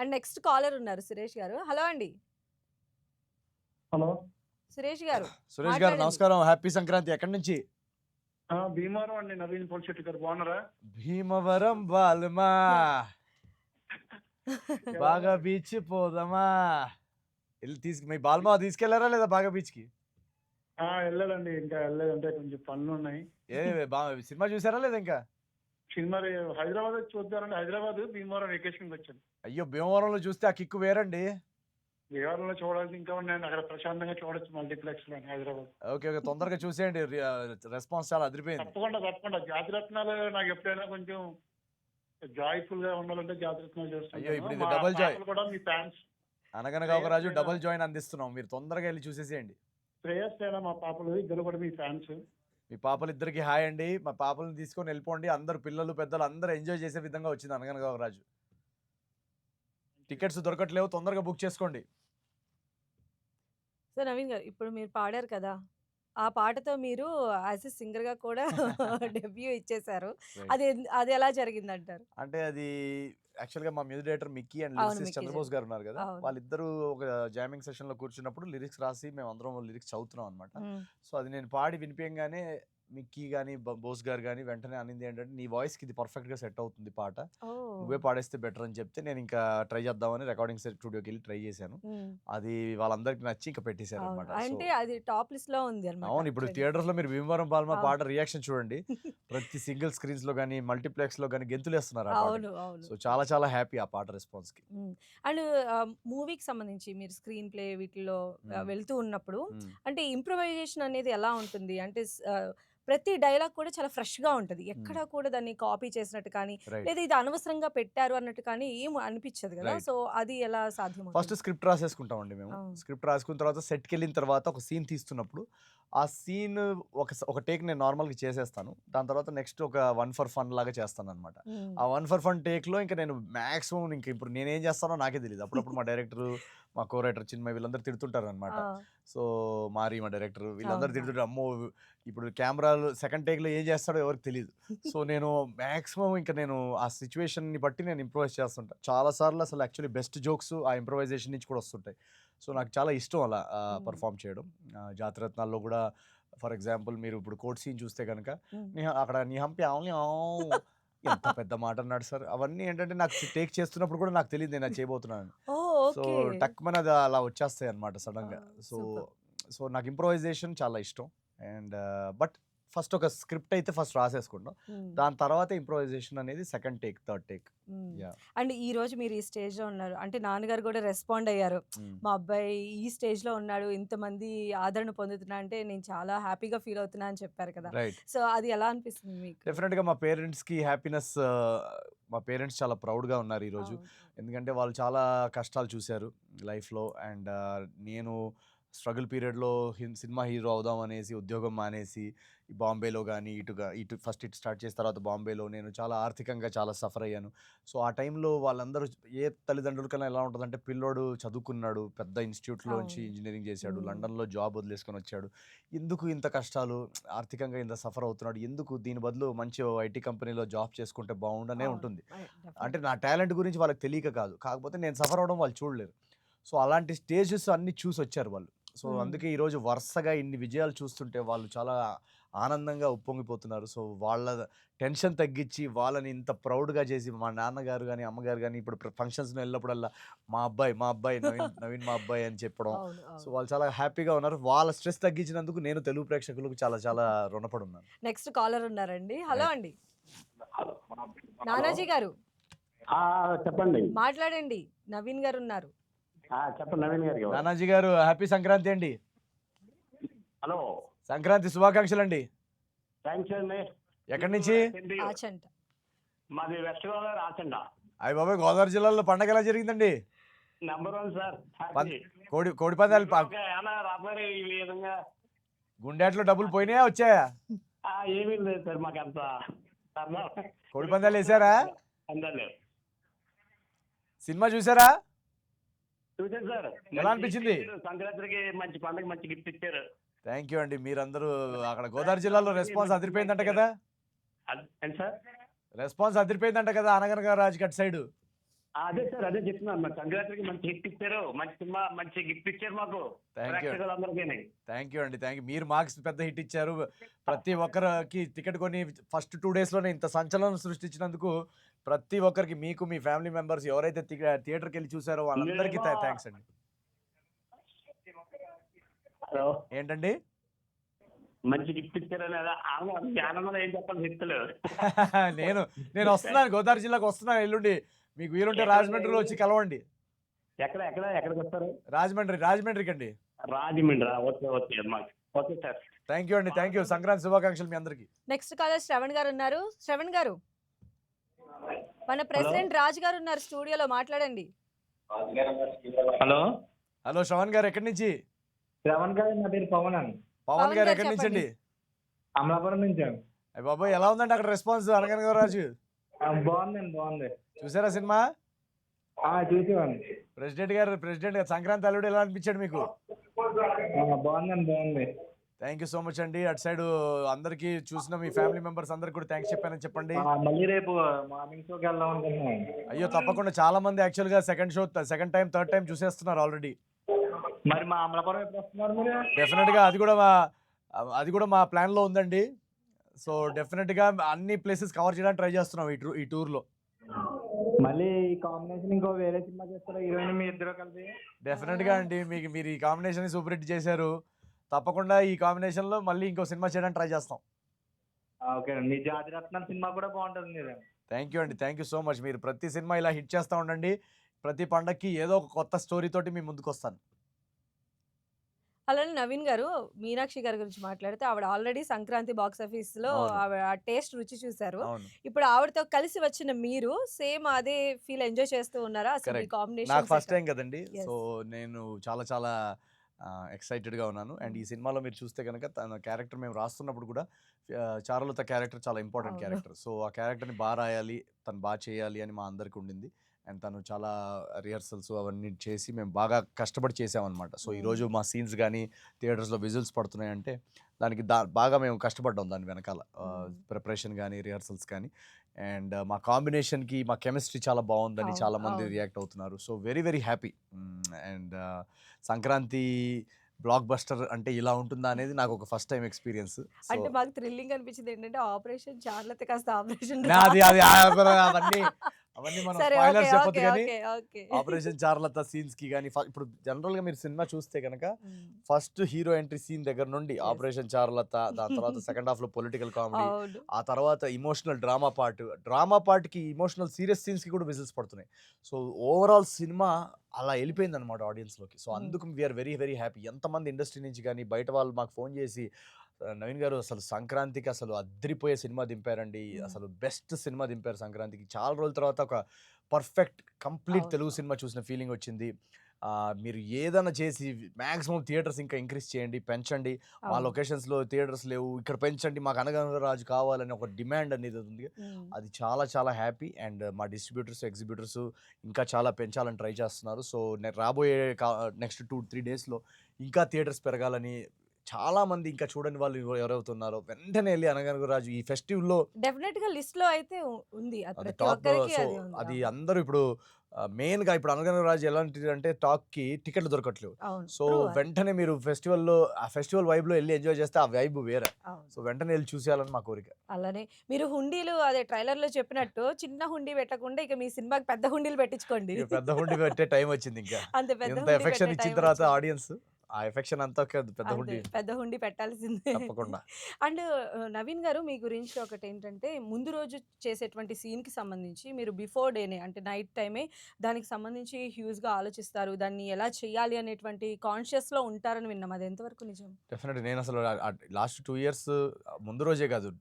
అండ్ నెక్స్ట్ కాలర్ ఉన్నారు సురేష్ గారు. హలో అండి హలో. సురేష్ గారు. సురేష్ గారు మాట్లాడండి. నమస్కారం, హ్యాపీ సంక్రాంతి. ఎక్కడి నుంచి? భీమవరం అండి, నవీన్ పోలిశెట్టి గారు బాగున్నారా? భీమవరం బాలమా, బాగా బీచ్ పోదామా. మీ బాల్మా తీసుకెళ్లారా లేదా బాగా బీచ్కి? వెళ్ళాలండి, ఇంకా వెళ్ళలేదంటే కొంచెం పనులు ఉన్నాయి. సినిమా చూసారా లేదా ఇంకా? సినిమా హైదరాబాద్ చూద్దామండి, హైదరాబాద్ భీమవరం వెకేషన్కి వచ్చాను. అయ్యో భీమవరంలో చూస్తే ఆ కిక్కు వేరండి. భీమవరంలో చూడాల్సి ఇంకా ఉన్నాయండి, అక్కడ ప్రశాంతంగా చూడొచ్చు మల్టీప్లెక్స్ లో హైదరాబాద్. ఓకే ఓకే, తొందరగా చూసేయండి. రెస్పాన్స్ చాలా అదిరిపోయింది. తప్పకుండా జాతిరత్నాలు నాకు ఎప్పుడైనా కొంచెం జాయ్ఫుల్ గా ఉండాలంటే జాతిరత్నాలు అయ్యో, ఇప్పుడు ఇది చూస్తాను. double joy. కూడా మీ ఫ్యాన్స్. అనగనగా ఒక రాజు డబుల్ జాయిన్ అందిస్తున్నాం, మీరు తొందరగా వెళ్ళి చూసేసేయండి. శ్రేయస్ అయినా మా పాపలు ఇద్దరు కూడా మీ ఫ్యాన్స్. మీ పాపలు ఇద్దరికి హాయ్ అండి. మా పాపలను తీసుకొని వెళ్ళిపోండి. అందరు పిల్లలు పెద్దలు అందరూ ఎంజాయ్ చేసే విధంగా వచ్చింది అనగనగా ఒక రాజు. టికెట్స్ దొరకట్లేవు, తొందరగా బుక్ చేసుకోండి. సో నవీన్ గారు, ఇప్పుడు మీరు పాడారు కదా, ఆ పాటతో మీరు యాజ్ ఎ సింగర్ గా కూడా డెబ్యూ ఇచ్చేశారు. అది అది ఎలా జరిగిందంటారు? అంటే అది యాక్చువల్గా మా మ్యూజిక్ డైరెక్టర్ మిక్కీ అండ్ అవును, లిరిక్స్ మిక్కీ చంద్రబోస్ గారు ఉన్నారు కదా, అవును. వాళ్ళిద్దరూ ఒక జామింగ్ సెషన్ లో కూర్చున్నప్పుడు లిరిక్స్ రాసి మేము అందరం లిరిక్స్ చదువుతున్నాం అనమాట. మ్మ్. సో అది నేను పాడి వినిపించగానే మిక్కీ కానీ బోస్ గారు కానీ వెంటనే అనింది ఏంటంటే, నీ వాయిస్కి ఇది పర్ఫెక్ట్గా సెట్ అవుతుంది పాట, ఓ. నువ్వే పాడేస్తే బెటర్ అని చెప్తే నేను ఇంకా ట్రై చేద్దామని రికార్డింగ్ స్టూడియోకి వెళ్ళి ట్రై చేశాను. మ్మ్. అది వాళ్ళందరికి నచ్చి ఇంకా పెట్టేశారు అవును. అనమాట. అంటే అది టాప్ లిస్ట్ లో ఉంది అవును, అనమాట. ఇప్పుడు థియేటర్స్ లో మీరు భీమవరం పాల్మా అవును. పాట రియాక్షన్ చూడండి, ప్రతి సింగిల్ స్క్రీన్స్ లో కానీ మల్టీప్లెక్స్ లో కానీ గెంతులేస్తున్నారు ఆ పాటకి. అవును అవును. సో చాలా చాలా హ్యాపీ ఆ పాట రెస్పాన్స్ కి. అండ్ మూవీకి సంబంధించి మీరు స్క్రీన్ ప్లే వీటిలో మ్మ్. వెళ్తూ ఉన్నప్పుడు మ్మ్. అంటే ఇంప్రూవైజేషన్ అనేది ఎలా ఉంటుంది? అంటే ప్రతి డైలాగ్ కూడా చాలా ఫ్రెష్ గా ఉంటది. ఎక్కడ కూడా దాన్ని కాపీ చేసినట్టు కానీ, రైట్. లేదా ఇది అనవసరంగా పెట్టారు అన్నట్టు కానీ ఏం అనిపించదు కదా. Right. సో అది ఎలా సాధ్యం? ఫస్ట్ స్క్రిప్ట్ రాసేసుకుంటామండి మేము. అవును. స్క్రిప్ట్ రాసుకున్న తర్వాత సెట్కి వెళ్ళిన తర్వాత ఒక సీన్ తీస్తున్నప్పుడు ఆ సీన్ ఒక టేక్ నేను నార్మల్గా చేసేస్తాను. దాని తర్వాత నెక్స్ట్ ఒక 1 for fun లాగా చేస్తాను అనమాట. ఆ 1 for fun టేక్లో ఇంకా నేను మ్యాక్సిమం ఇంకా ఇప్పుడు నేనేం చేస్తానో నాకే తెలియదు. అప్పుడప్పుడు మా డైరెక్టర్, మా కో రైటర్ చిన్మయ్ వీళ్ళందరూ తిడుతుంటారు అనమాట. సో మారి మా డైరెక్టర్ వీళ్ళందరూ అవును. తిడుతుంటారు, అమ్మో ఇప్పుడు కెమెరాలు సెకండ్ టేక్లో ఏం చేస్తాడో ఎవరికి తెలియదు. సో నేను మ్యాక్సిమం ఇంకా నేను ఆ సిచ్యువేషన్ని బట్టి నేను ఇంప్రూవైజ్ చేస్తుంటాను. చాలాసార్లు అసలు యాక్చువల్లీ బెస్ట్ జోక్స్ ఆ ఇంప్రూవైజేషన్ నుంచి కూడా వస్తుంటాయి. సో నాకు చాలా ఇష్టం అలా పర్ఫామ్ చేయడం. జాతిరత్నాల్లో కూడా ఫర్ ఎగ్జాంపుల్ మీరు ఇప్పుడు కోర్ట్ సీన్ చూస్తే కనుక అక్కడ నీ హంపి ఎంత పెద్ద మాట అన్నాడు సార్. అవన్నీ ఏంటంటే నాకు టేక్ చేస్తున్నప్పుడు కూడా నాకు తెలియదు నేను అది చేయబోతున్నాను. సో టక్మన్ అది అలా వచ్చేస్తాయి అనమాట సడన్గా. So Super. సో నాకు ఇంప్రూవైజేషన్ చాలా ఇష్టం. అండ్ బట్ ఫస్ట్ ఒక స్క్రిప్ట్ అయితే ఫస్ట్ రాసేసుకుంటాం. దాని తర్వాత ఇంప్రొవైజేషన్ అనేది second take, third take. Yeah! And ఈ రోజు మీరు ఈ స్టేజ్‌లో ఉన్నారు. అంటే నాన్నగారు కూడా రెస్పాండ్ అయ్యారు. మా అబ్బాయి ఈ స్టేజ్‌లో ఉన్నాడు. ఇంతమంది ఆదరణ పొందుతున్నా అంటే నేను చాలా హ్యాపీగా ఫీల్ అవుతున్నా అని చెప్పారు కదా! రైట్. సో, అది ఎలా అనిపిస్తుంది మీకు? డెఫినెట్‌గా మా పేరెంట్స్‌కి హ్యాపీనెస్, మా పేరెంట్స్ చాలా ప్రౌడ్‌గా ఉన్నారు ఈరోజు. అవును. ఎందుకంటే వాళ్ళు చాలా కష్టాలు చూశారు లైఫ్‌లో. అండ్ నేను స్ట్రగుల్ పీరియడ్‌లో సినిమా హీరో అవుదాం అనేసి ఉద్యోగం మానేసి ఈ బాంబేలో గానీ ఇటు ఫస్ట్ ఇటు స్టార్ట్ చేసిన తర్వాత బాంబేలో నేను చాలా ఆర్థికంగా చాలా సఫర్ అయ్యాను. సో, ఆ టైంలో వాళ్ళందరూ ఏ తల్లిదండ్రులకైనా ఎలా ఉంటదంటే పిల్లోడు చదువుకున్నాడు, పెద్ద ఇన్‌స్టిట్యూట్‌లోంచి అవును. ఇంజినీరింగ్ చేశాడు, హ్మ్. లండన్‌లో జాబ్ వదిలేసుకొని వచ్చాడు. ఎందుకు ఇంత కష్టాలు, ఆర్థికంగా ఇంత సఫర్ అవుతున్నాడు, ఎందుకు దీని బదులు మంచి ఐటీ కంపెనీలో జాబ్ చేసుకుంటే బాగుండనే అవును. ఉంటుంది. అంటే డెఫినెట్‌గా. నా టాలెంట్ గురించి వాళ్ళకి తెలియక కాదు. కాకపోతే నేను సఫర్ అవ్వడం వాళ్ళు చూడలేరు. సో, అలాంటి స్టేజెస్ అన్నీ చూసొచ్చారు వాళ్ళు. సో, హ్మ్. అందుకే ఈరోజు వరుసగా ఇన్ని విజయాలు చూస్తుంటే వాళ్ళు చాలా ఆనందంగా ఉప్పొంగిపోతున్నారు. సో, వాళ్ళ టెన్షన్ తగ్గించి వాళ్ళని ఇంత ప్రౌడ్‌గా చేసి మా నాన్నగారు గాని, అమ్మగారు గాని ఇప్పుడు ఫంక్షన్స్‌కి వెళ్ళినప్పుడల్లా మా అబ్బాయి నవీన్ మా అబ్బాయి అని చెప్పడం. అవును. సో, అవును. వాళ్ళు చాలా హ్యాపీగా ఉన్నారు. వాళ్ళ స్ట్రెస్ తగ్గించినందుకు నేను తెలుగు ప్రేక్షకులకు చాలా చాలా రుణపడున్నాను. నెక్స్ట్ కాలర్ ఉన్నారండి. Hello right. అండి. హలో. నానాజీ గారు చెప్పండి. మాట్లాడండి. నవీన్ గారు ఉన్నారు. చెప్పండి నవీన్ గారు. నానాజీ గారు హ్యాపీ సంక్రాంతి అండి. హలో. సంక్రాంతి శుభాకాంక్షలండి. థ్యాంక్స్ అండి. ఎక్కడి నుంచి? ఆచంట. మాది వెస్ట్ గోదావరి ఆచండ. అయ్య బాబోయ్! గోదావరి జిల్లాలో పండగ ఎలా జరిగిందండి? Number 1 sir. పం కోడి పందాలు ఏమన్నా రాబోయే ఈ విధంగా గుండేట్లో డబ్బులు పోయినాయా? వచ్చాయా? ఏమీ లేదు సార్ మాకంత కోడి పందాలు వేసారా? అందలే సినిమా చూసారా? చూసాను సార్. ఎలా అనిపించింది? సంక్రాంతికి మంచి పండుగ మంచి గిఫ్ట్ ఇచ్చారు. థ్యాంక్ యూ అండి. మీరందరూ అక్కడ గోదావరి జిల్లాలో రెస్పాన్స్ అదిరిపోయిందంట కదా? ఏంటి సార్? రెస్పాన్స్ అదిరిపోయిందంట కదా అనగనగా రాజు సైడ్. అదే సార్ అదే చెప్తున్నాను. మరి సంక్రాంతికి మంచి హిట్ ఇచ్చారు, మంచి సినిమా మంచి గిఫ్ట్ ఇచ్చారు మాకు థ్యాంక్ యూ. ప్రేక్షకులందరికీ. థ్యాంక్ యూ అండి. Thank you. మీరు మాకు పెద్ద హిట్ ఇచ్చారు. ప్రతి ఒక్కరికి టికెట్ కొని ఫస్ట్ 2 డేస్‌లోనే ఇంత సంచలనం సృష్టించినందుకు ప్రతి ఒక్కరికి, మీకు మీ ఫ్యామిలీ మెంబర్స్ ఎవరైతే థియేటర్‌కి వెళ్ళి చూసారో వాళ్ళందరికీ థ్యాంక్స్ అండి. హలో. ఏంటండి? మంచి గిఫ్ట్ ఇచ్చారని ఆనందం ఏం చెప్పాలి చెప్తలు. నేను వస్తున్నాను, గోదావరి జిల్లాకు వస్తున్నాను ఎల్లుండి. మీకు వీలుంటే రాజమండ్రిలో వచ్చి కలవండి. ఎక్కడికి వస్తారు? రాజమండ్రికి అండి. Rajahmundry. Okay okay sir. Thank you అండి. Thank you. సంక్రాంతి శుభాకాంక్షలు మీ అందరికి. నెక్స్ట్ కాలర్ శ్రవణ్ గారు ఉన్నారు. శ్రవణ్ గారు మన ప్రెసిడెంట్ రాజు గారు ఉన్నారు స్టూడియోలో, మాట్లాడండి. హలో. హలో శ్రవణ్ గారు, ఎక్కడి నుంచి? శ్రవణ్ గారు, నా పేరు పవన్ అండి. పవన్ గారు ఎక్కడి నుంచి అండి? అమలాపురం నుంచి. అయ్య బాబాయ్, ఎలా ఉందండి అక్కడ రెస్పాన్స్ అనగనగా రాజు? బాగుంది. చూసారా సినిమా? చూసేవాడిని. ప్రెసిడెంట్ గారు సంక్రాంతి అల్లుడు ఎలా అనిపించాడు మీకు? బాగుంది. థ్యాంక్ యూ సో మచ్ అండి. అటు సైడ్ అందరికి చూసిన మీ ఫ్యామిలీ మెంబర్స్ అందరికి కూడా థ్యాంక్స్ చెప్పానని చెప్పండి. మళ్ళీ రేపు మార్నింగ్ షోకి వెళ్దాం అనుకుంటున్నాను. అయ్యో తప్పకుండా. చాలా మంది యాక్చువల్ గా సెకండ్ టైం థర్డ్ టైం చూసేస్తున్నారు ఆల్రెడీ. మరి మా అమలాపురం ఎప్పుడు వస్తున్నారు మీరు? డెఫినెట్ గా అది కూడా మా ప్లాన్ లో ఉందండి. సో డెఫినెట్ గా అన్ని ప్లేసెస్ కవర్ చేయడానికి ట్రై చేస్తున్నాం ఈ టూర్ లో. మళ్ళీ ఈ కాంబినేషన్ ఇంకో వేరే సినిమా చేస్తారా హీరోయిన్ మీ ఇద్దరు కలిసి? డెఫినెట్ గా అండి. మీరు ఈ కాంబినేషన్ సూపర్ హిట్ చేశారు. తప్పకుండా ఈ కాంబినేషన్ లో మళ్ళీ ఇంకో సినిమా చేయడానికి ట్రై చేస్తాం. ఓకే. మీ జాతిరత్నాలు సినిమా కూడా బాగుంటుంది మీరు. థ్యాంక్ యూ అండి. Thank you so much. మీరు ప్రతి సినిమా ఇలా హిట్ చేస్తూ ఉండండి. ప్రతి పండక్కి ఏదో ఒక కొత్త స్టోరీ తోటి మీ ముందుకు వస్తాను. అలానే నవీన్ గారు, మీనాక్షి గారి గురించి మాట్లాడితే ఆవిడ ఆల్రెడీ సంక్రాంతి బాక్స్ ఆఫీస్‌లో అవును. ఆవిడ టేస్ట్ రుచి చూసారు. అవును. ఇప్పుడు ఆవిడతో కలిసి వచ్చిన మీరు సేమ్ అదే ఫీల్ ఎంజాయ్ చేస్తూ ఉన్నారా? అసలు ఈ కరెక్ట్. నాకు కాంబినేషన్ ఫస్ట్ టైం కదండి. Yes. సో నేను చాలా చాలా ఎక్సైటెడ్గా ఉన్నాను. అండ్ ఈ సినిమాలో మీరు చూస్తే కనుక తన క్యారెక్టర్ మేము రాస్తున్నప్పుడు కూడా చారులత క్యారెక్టర్ చాలా ఇంపార్టెంట్ అవును. క్యారెక్టర్. సో ఆ క్యారెక్టర్ని బాగా రాయాలి, తను బాగా చేయాలి అని మా అందరికి ఉండింది. అండ్ తను చాలా రిహర్సల్స్ అవన్నీ చేసి మేము బాగా కష్టపడి చేసామన్నమాట. సో ఈరోజు మా సీన్స్ కానీ థియేటర్స్లో విజువల్స్ పడుతున్నాయంటే దానికి బాగా మేము కష్టపడ్డాం దాని వెనకాల. ప్రిపరేషన్ కానీ రిహర్సల్స్ కానీ. అండ్ మా కాంబినేషన్కి మా కెమిస్ట్రీ చాలా బాగుందని అవును. చాలామంది అవును. రియాక్ట్ అవుతున్నారు. So very very happy. And Sankranti block buster అంటే ఇలా ఉంటుందా అనేది నాకు ఒక ఫస్ట్ టైం ఎక్స్పీరియన్స్. సో అంటే మాకు థ్రిల్లింగ్ అనిపించింది ఏంటంటే ఆపరేషన్ చార్లతే కాస్త ఆపరేషన్ అది అది అవన్నీ అవన్నీ మనం సరే ఓకే స్పాయిలర్స్ చెప్పొద్దు ఓకే కానీ ఓకే ఓకే ఆపరేషన్ చార్లత సీన్స్ కి కానీ ఇప్పుడు జనరల్ గా మీరు సినిమా చూస్తే కనుక ఫస్ట్ హీరో ఎంట్రీ సీన్ దగ్గర నుండి Yes. ఆపరేషన్ చార్లత, దాని తర్వాత సెకండ్ హాఫ్ లో పొలిటికల్ కామెడీ, అవును ఆ తర్వాత ఇమోషనల్ డ్రామా పార్ట్ కి ఇమోషనల్ సీరియస్ సీన్స్ కి కూడా విజిల్స్ పడుతున్నాయి. సో ఓవరాల్ సినిమా అలా వెళ్ళిపోయింది అనమాట ఆడియన్స్ లోకి. సో అందుకు వీఆర్ వెరీ వెరీ హ్యాపీ. ఎంతమంది ఇండస్ట్రీ నుంచి కానీ బయట వాళ్ళు మాకు ఫోన్ చేసి నవీన్ గారు అసలు సంక్రాంతికి అసలు అద్రిపోయే సినిమా దింపారండి, అసలు బెస్ట్ సినిమా దింపారు సంక్రాంతికి, చాలా రోజుల తర్వాత ఒక పర్ఫెక్ట్ కంప్లీట్ అవును తెలుగు సినిమా చూసిన ఫీలింగ్ వచ్చింది. మీరు ఏదైనా చేసి మ్యాక్సిమం థియేటర్స్ ఇంకా ఇంక్రీజ్ చేయండి, పెంచండి. మా అవును లొకేషన్స్లో థియేటర్స్ లేవు, ఇక్కడ పెంచండి, మాకు అనగనగా రాజు కావాలని ఒక డిమాండ్ అనేది ఉంది. అది చాలా చాలా హ్యాపీ. అండ్ మా డిస్ట్రిబ్యూటర్స్ ఎగ్జిబ్యూటర్స్ ఇంకా చాలా పెంచాలని ట్రై చేస్తున్నారు. సో రాబోయే నెక్స్ట్ 2-3 డేస్లో ఇంకా థియేటర్స్ పెరగాలని, చాలా మంది ఇంకా చూడని వాళ్ళు ఎవరవుతున్నారో వెంటనే వెళ్ళి అనగనగా రాజు ఈ ఫెస్టివ్లో డెఫినెట్ గా లిస్ట్ లో అయితే ఉంది అది అది ప్రతి టాప్ లో. ఒక్కరికి సో అది ఉంది అది అవును అందరూ ఇప్పుడు మెయిన్ గా ఇప్పుడు అనగనగా రాజు ఎలాంటిది అంటే టాక్ కి టికెట్లు దొరకట్లేవు. అవును సో ట్రూ వెంటనే మీరు ఫెస్టివల్లో ఆ ఫెస్టివల్ వైబ్ లో వెళ్ళి ఎంజాయ్ చేస్తే ఆ వైబ్ వేరే. అవును సో వెంటనే వెళ్ళి చూసేయాలని మా కోరిక. అలానే మీరు హుండీలు అదే ట్రైలర్ లో చెప్పినట్టు చిన్న హుండీ పెట్టకుండా ఇక మీ సినిమాకి పెద్ద హుండీలు పెట్టించుకోండి ఇక పెద్ద హుండి పెట్టే టైం వచ్చింది. ఇంకా అంత పెద్ద ఎంత హుండీ ఎఫెక్షన్ పెట్టే ఇచ్చిన టైం తర్వాత వచ్చింది ఆడియన్స్ ఆ ఎఫెక్షన్ అంతా పెద్ద అంతే హుండి పెద్ద హుండీ పెట్టాల్సిందే తప్పకుండా. అండ్ నవీన్ గారు మీ గురించి ఒకటి ఏంటంటే ముందు రోజు చేసేటువంటి సీన్కి సంబంధించి మీరు బిఫోర్ డేనే అంటే నైట్ టైమే దానికి సంబంధించి హ్యూజ్గా ఆలోచిస్తారు, దాన్ని ఎలా చేయాలి అనేటువంటి కాన్షియస్లో ఉంటారని విన్నాం, అది ఎంతవరకు నిజం? డెఫినెట్గా నేను అసలు లాస్ట్ 2 years ముందు రోజే కాదు,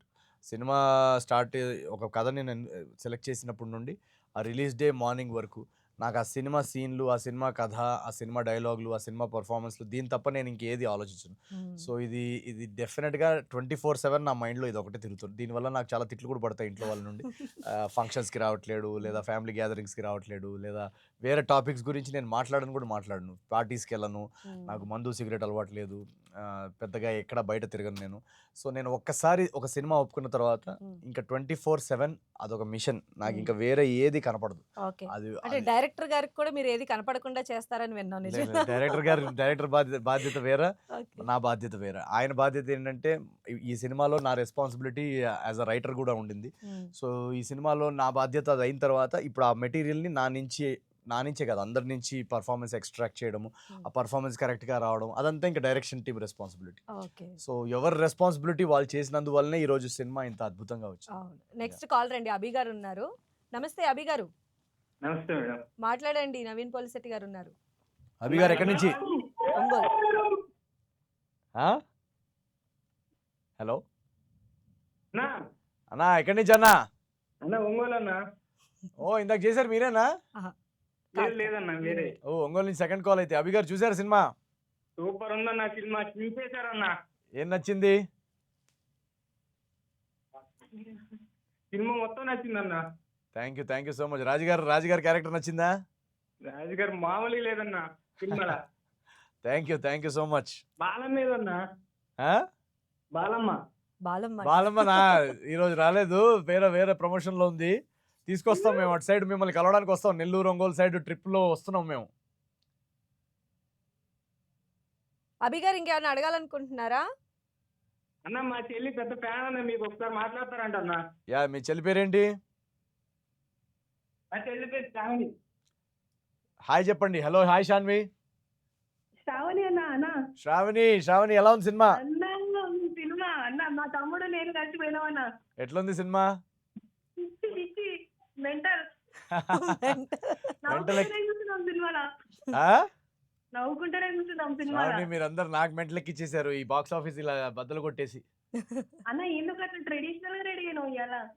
సినిమా స్టార్ట్ ఒక కథని నేను సెలెక్ట్ చేసినప్పటి నుండి ఆ రిలీజ్ డే మార్నింగ్ వరకు నాకు ఆ సినిమా సీన్లు, ఆ సినిమా కథ, ఆ సినిమా డైలాగులు, ఆ సినిమా పర్ఫార్మెన్స్లు, దీని తప్ప నేను ఇంకేది ఆలోచించను. సో ఇది డెఫినెట్గా 24/7 నా మైండ్లో ఇది ఒకటే తిరుగుతుంది. దీనివల్ల నాకు చాలా తిట్లు కూడా పడతాయి ఇంట్లో వాళ్ళ నుండి. ఫంక్షన్స్కి రావట్లేడు, లేదా ఫ్యామిలీ గ్యాదరింగ్స్కి రావట్లేడు, లేదా వేరే టాపిక్స్ గురించి నేను మాట్లాడను, పార్టీస్కి వెళ్ళను, నాకు మందు సిగరెట్ అలవాటు లేదు, పెద్దగా ఎక్కడ బయట తిరగను నేను. సో నేను ఒక్కసారి ఒక సినిమా ఒప్పుకున్న తర్వాత ఇంకా 24/7 అదొక మిషన్, నాకు ఇంకా వేరే ఏది కనపడదు. ఓకే అది అంటే డైరెక్టర్ గారికి కూడా మీరు ఏది కనపడకుండా చేస్తారని విన్నాం, నిజం? డైరెక్టర్ బాధ్యత వేరే, ఓకే నా బాధ్యత వేరే. ఆయన బాధ్యత ఏంటంటే ఈ సినిమాలో నా రెస్పాన్సిబిలిటీ యాజ్ అ రైటర్ కూడా ఉండింది. సో ఈ సినిమాలో నా బాధ్యత అది అయిన తర్వాత ఇప్పుడు ఆ మెటీరియల్ని నా నుంచే కదా అందరి నుంచి పర్ఫార్మెన్స్ ఎక్స్ట్రాక్ట్ చేయడము, ఆ పర్ఫార్మెన్స్ కరెక్ట్గా రావడం, అదంతా ఇంకా direction team responsibility. Okay so ఎవరి రెస్పాన్సిబిలిటీ వాళ్ళు చేసినందువల్లనే ఈరోజు సినిమా ఇంత అద్భుతంగా వచ్చింది. అవును నెక్స్ట్ కాల్ రండి, అభి గారు ఉన్నారు. నమస్తే అభి గారు, నమస్తే మేడం. మాట్లాడండి. నవీన్ పోలిశెట్టి గారు ఉన్నారు, అభి గారు ఎక్కడి నుంచి? ఒంగోలు. హలో అన్నా అన్నా, ఎక్కడి నుంచి అన్నా? అన్న ఒంగోలు అన్న. ఓ ఇందాక చేశారు మీరేనా? లేదు లేదన్నా వేరే. ఓ ఒంగోలు నుంచి సెకండ్ కాల్ అయితే. అభి గారు చూసారు సినిమా? సూపర్ ఉందన్న సినిమా, చూసేశారన్న. ఏం నచ్చింది? సినిమా మొత్తం నచ్చిందన్న. Thank you so much. రాజుగారి క్యారెక్టర్ నచ్చిందా? రాజుగారు మామూలుగా లేదన్న సినిమాలో. Thank you so much. Balamma ఏదన్నా, బాలమ్మ. బాలమ్మనా ఈరోజు రాలేదు, వేరే ప్రమోషన్ లో ఉంది, తీసుకొస్తాం మేము. అటు సైడ్ మిమ్మల్ని కలవడానికి వస్తాం, నెల్లూరు ఒంగోలు సైడ్ ట్రిప్ లో వస్తున్నాం మేము. అభి గారు ఇంకేమైనా అడగాలనుకుంటున్నారా? అన్న మా చెల్లి పెద్ద ఫ్యాన్ అన్న, మీకు ఒకసారి మాట్లాడతారంట అన్న. యా, మీ చెల్లి పేరేంటి? మా చెల్లి పేరు శ్రావణి. హాయ్ చెప్పండి. Hello, hi Saanvi. శ్రావణి అన్న. అన్న శ్రావణి ఎలా ఉంది సినిమా? అందంగా ఉంది సినిమా అన్న. మా తమ్ముడు నేను కలిసి పోయినామన్న. ఎట్లుంది సినిమా? మెంటల్ మెంటల్ సినిమాలో నవ్వుకుంటారే చూస్తున్నాం సినిమా. మీరందరు నాకు మెంటలెక్కి ఇచ్చేసారు ఈ బాక్స్ ఆఫీస్ ఇలా బద్దలు కొట్టేసి. అన్న ఎందుకు అట్లా ట్రెడిషనల్ గా రెడీ అయినావు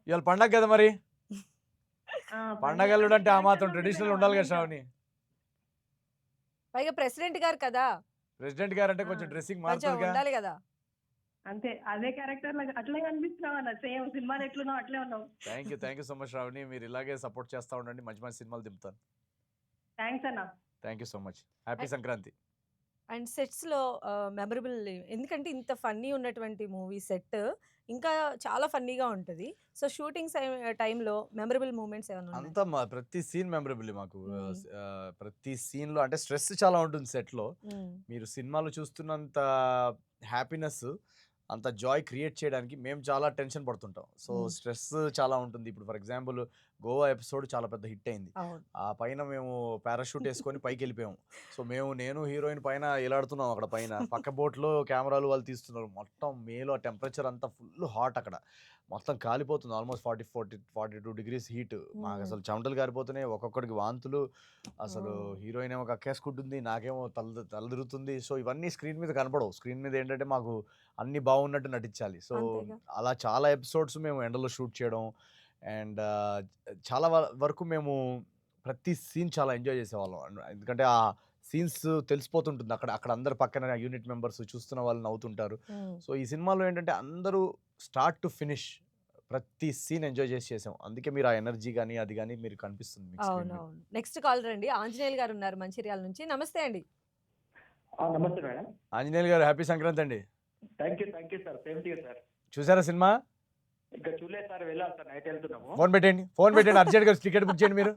ఇవాళ పండగ కదా, మరి పండగలు అంటే ఆ మాత్రం ట్రెడిషనల్ ఉండాలి కదా శ్రావణి. పైగా ప్రెసిడెంట్ గారు కదా, ప్రెసిడెంట్ గారు అంటే కొంచెం డ్రెస్సింగ్ కొంచెం మారుతుంది ఉండాలి కదా. అంతే, అదే క్యారెక్టర్ లాగా అట్లే కనిపిస్తున్నావు అన్న. సేమ్ సినిమాలో ఎట్లున్నావు అట్లే ఉన్నావు. Thank you so much Sravani. మీరు ఇలాగే సపోర్ట్ చేస్తూ ఉండండి, మంచి సినిమాలు దింపుతాను. థ్యాంక్స్ అన్న. Thank you so much. Happy Sankranti. And సెట్స్లో మెమరబుల్, ఎందుకంటే ఇంత ఫన్నీ ఉన్నటువంటి మూవీ సెట్ ఇంకా చాలా ఫన్నీగా ఉంటది. సో షూటింగ్ టైంలో మెమరబుల్ మూమెంట్స్ ఏమైనా ఉన్నాయా? అంతా ప్రతి సీన్ మెమరబుల్ మాకు. హ్మ్. ప్రతి సీన్‌లో అంటే స్ట్రెస్ చాలా ఉంటుంది సెట్‌లో. హ్మ్. మీరు సినిమాలో చూస్తున్నంత హ్యాపీనెస్, అంత జాయ్ క్రియేట్ చేయడానికి మేము చాలా టెన్షన్ పడుతుంటాం. సో హ్మ్. స్ట్రెస్ చాలా ఉంటుంది. ఇప్పుడు ఫర్ ఎగ్జాంపుల్ గోవా ఎపిసోడ్ చాలా పెద్ద హిట్ అయింది. అవును. ఆ పైన మేము పారాషూట్ ఏసుకొని పైకెళ్ళిపోయాము. సో నేను హీరోయిన్ పైన ఎలాడుతున్నాం అక్కడ పైన. పక్క బోట్‌లో కెమెరాలు వాళ్ళు తీస్తున్నారు. మొత్తం మేలో టెంపరేచర్ అంతా ఫుల్ హాట్ అక్కడ. మొత్తం కాలిపోతుంది. Almost 42 degrees heat. హ్మ్. మాకసలు చెమటలు కారిపోతున్నాయి. ఒక్కొక్కడికి వాంతులు. అసలు ఓహ్! హీరోయిన్ ఏమో కక్కేసుకుంటుంది. నాకేమో తల తిరుగుతుంది. సో ఇవన్నీ స్క్రీన్ మీద కనపడవు. స్క్రీన్ మీద ఏంటంటే మాకు అన్నీ బాగున్నట్టు నటించాలి. సో అంతేగా. అలా చాలా ఎపిసోడ్స్ మేము ఎండలో షూట్ చేయడం. అండ్ చాలా వరకు మేము ప్రతి సీన్ చాలా ఎంజాయ్ చేసేవాళ్ళం. ఎందుకంటే ఆ సీన్స్ తెలిసిపోతుంటుంది. అక్కడ అక్కడ అందరు పక్కన యూనిట్ మెంబర్స్ చూస్తున్న వాళ్ళు నవ్వుతుంటారు. హ్మ్. సో ఈ సినిమాలో ఏంటంటే అందరూ స్టార్ట్ టు ఫినిష్ ప్రతి సీన్ ఎంజాయ్ చేసాం. అందుకే మీరు ఆ ఎనర్జీ గాని, అది గాని మీరు కనిపిస్తుంది మీకు స్క్రీన్ మీద. అవునవును. నెక్స్ట్ కాలర్ అండి. ఆంజనేయులు గారు ఉన్నారు మంచిర్యాల నుంచి. నమస్తే అండి. నమస్తే మేడం. ఆంజనేయులు గారు హ్యాపీ సంక్రాంతి అండి. Thank you sir. Same to you sir. చూసారా సినిమా? ఇంకా చూడలేదు సార్, వెళ్ళాలి సార్, నైట్ వెళ్తున్నాము. ఫోన్ పెట్టండి అర్జెంట్ గా టికెట్ బుక్ చేయండి మీరు.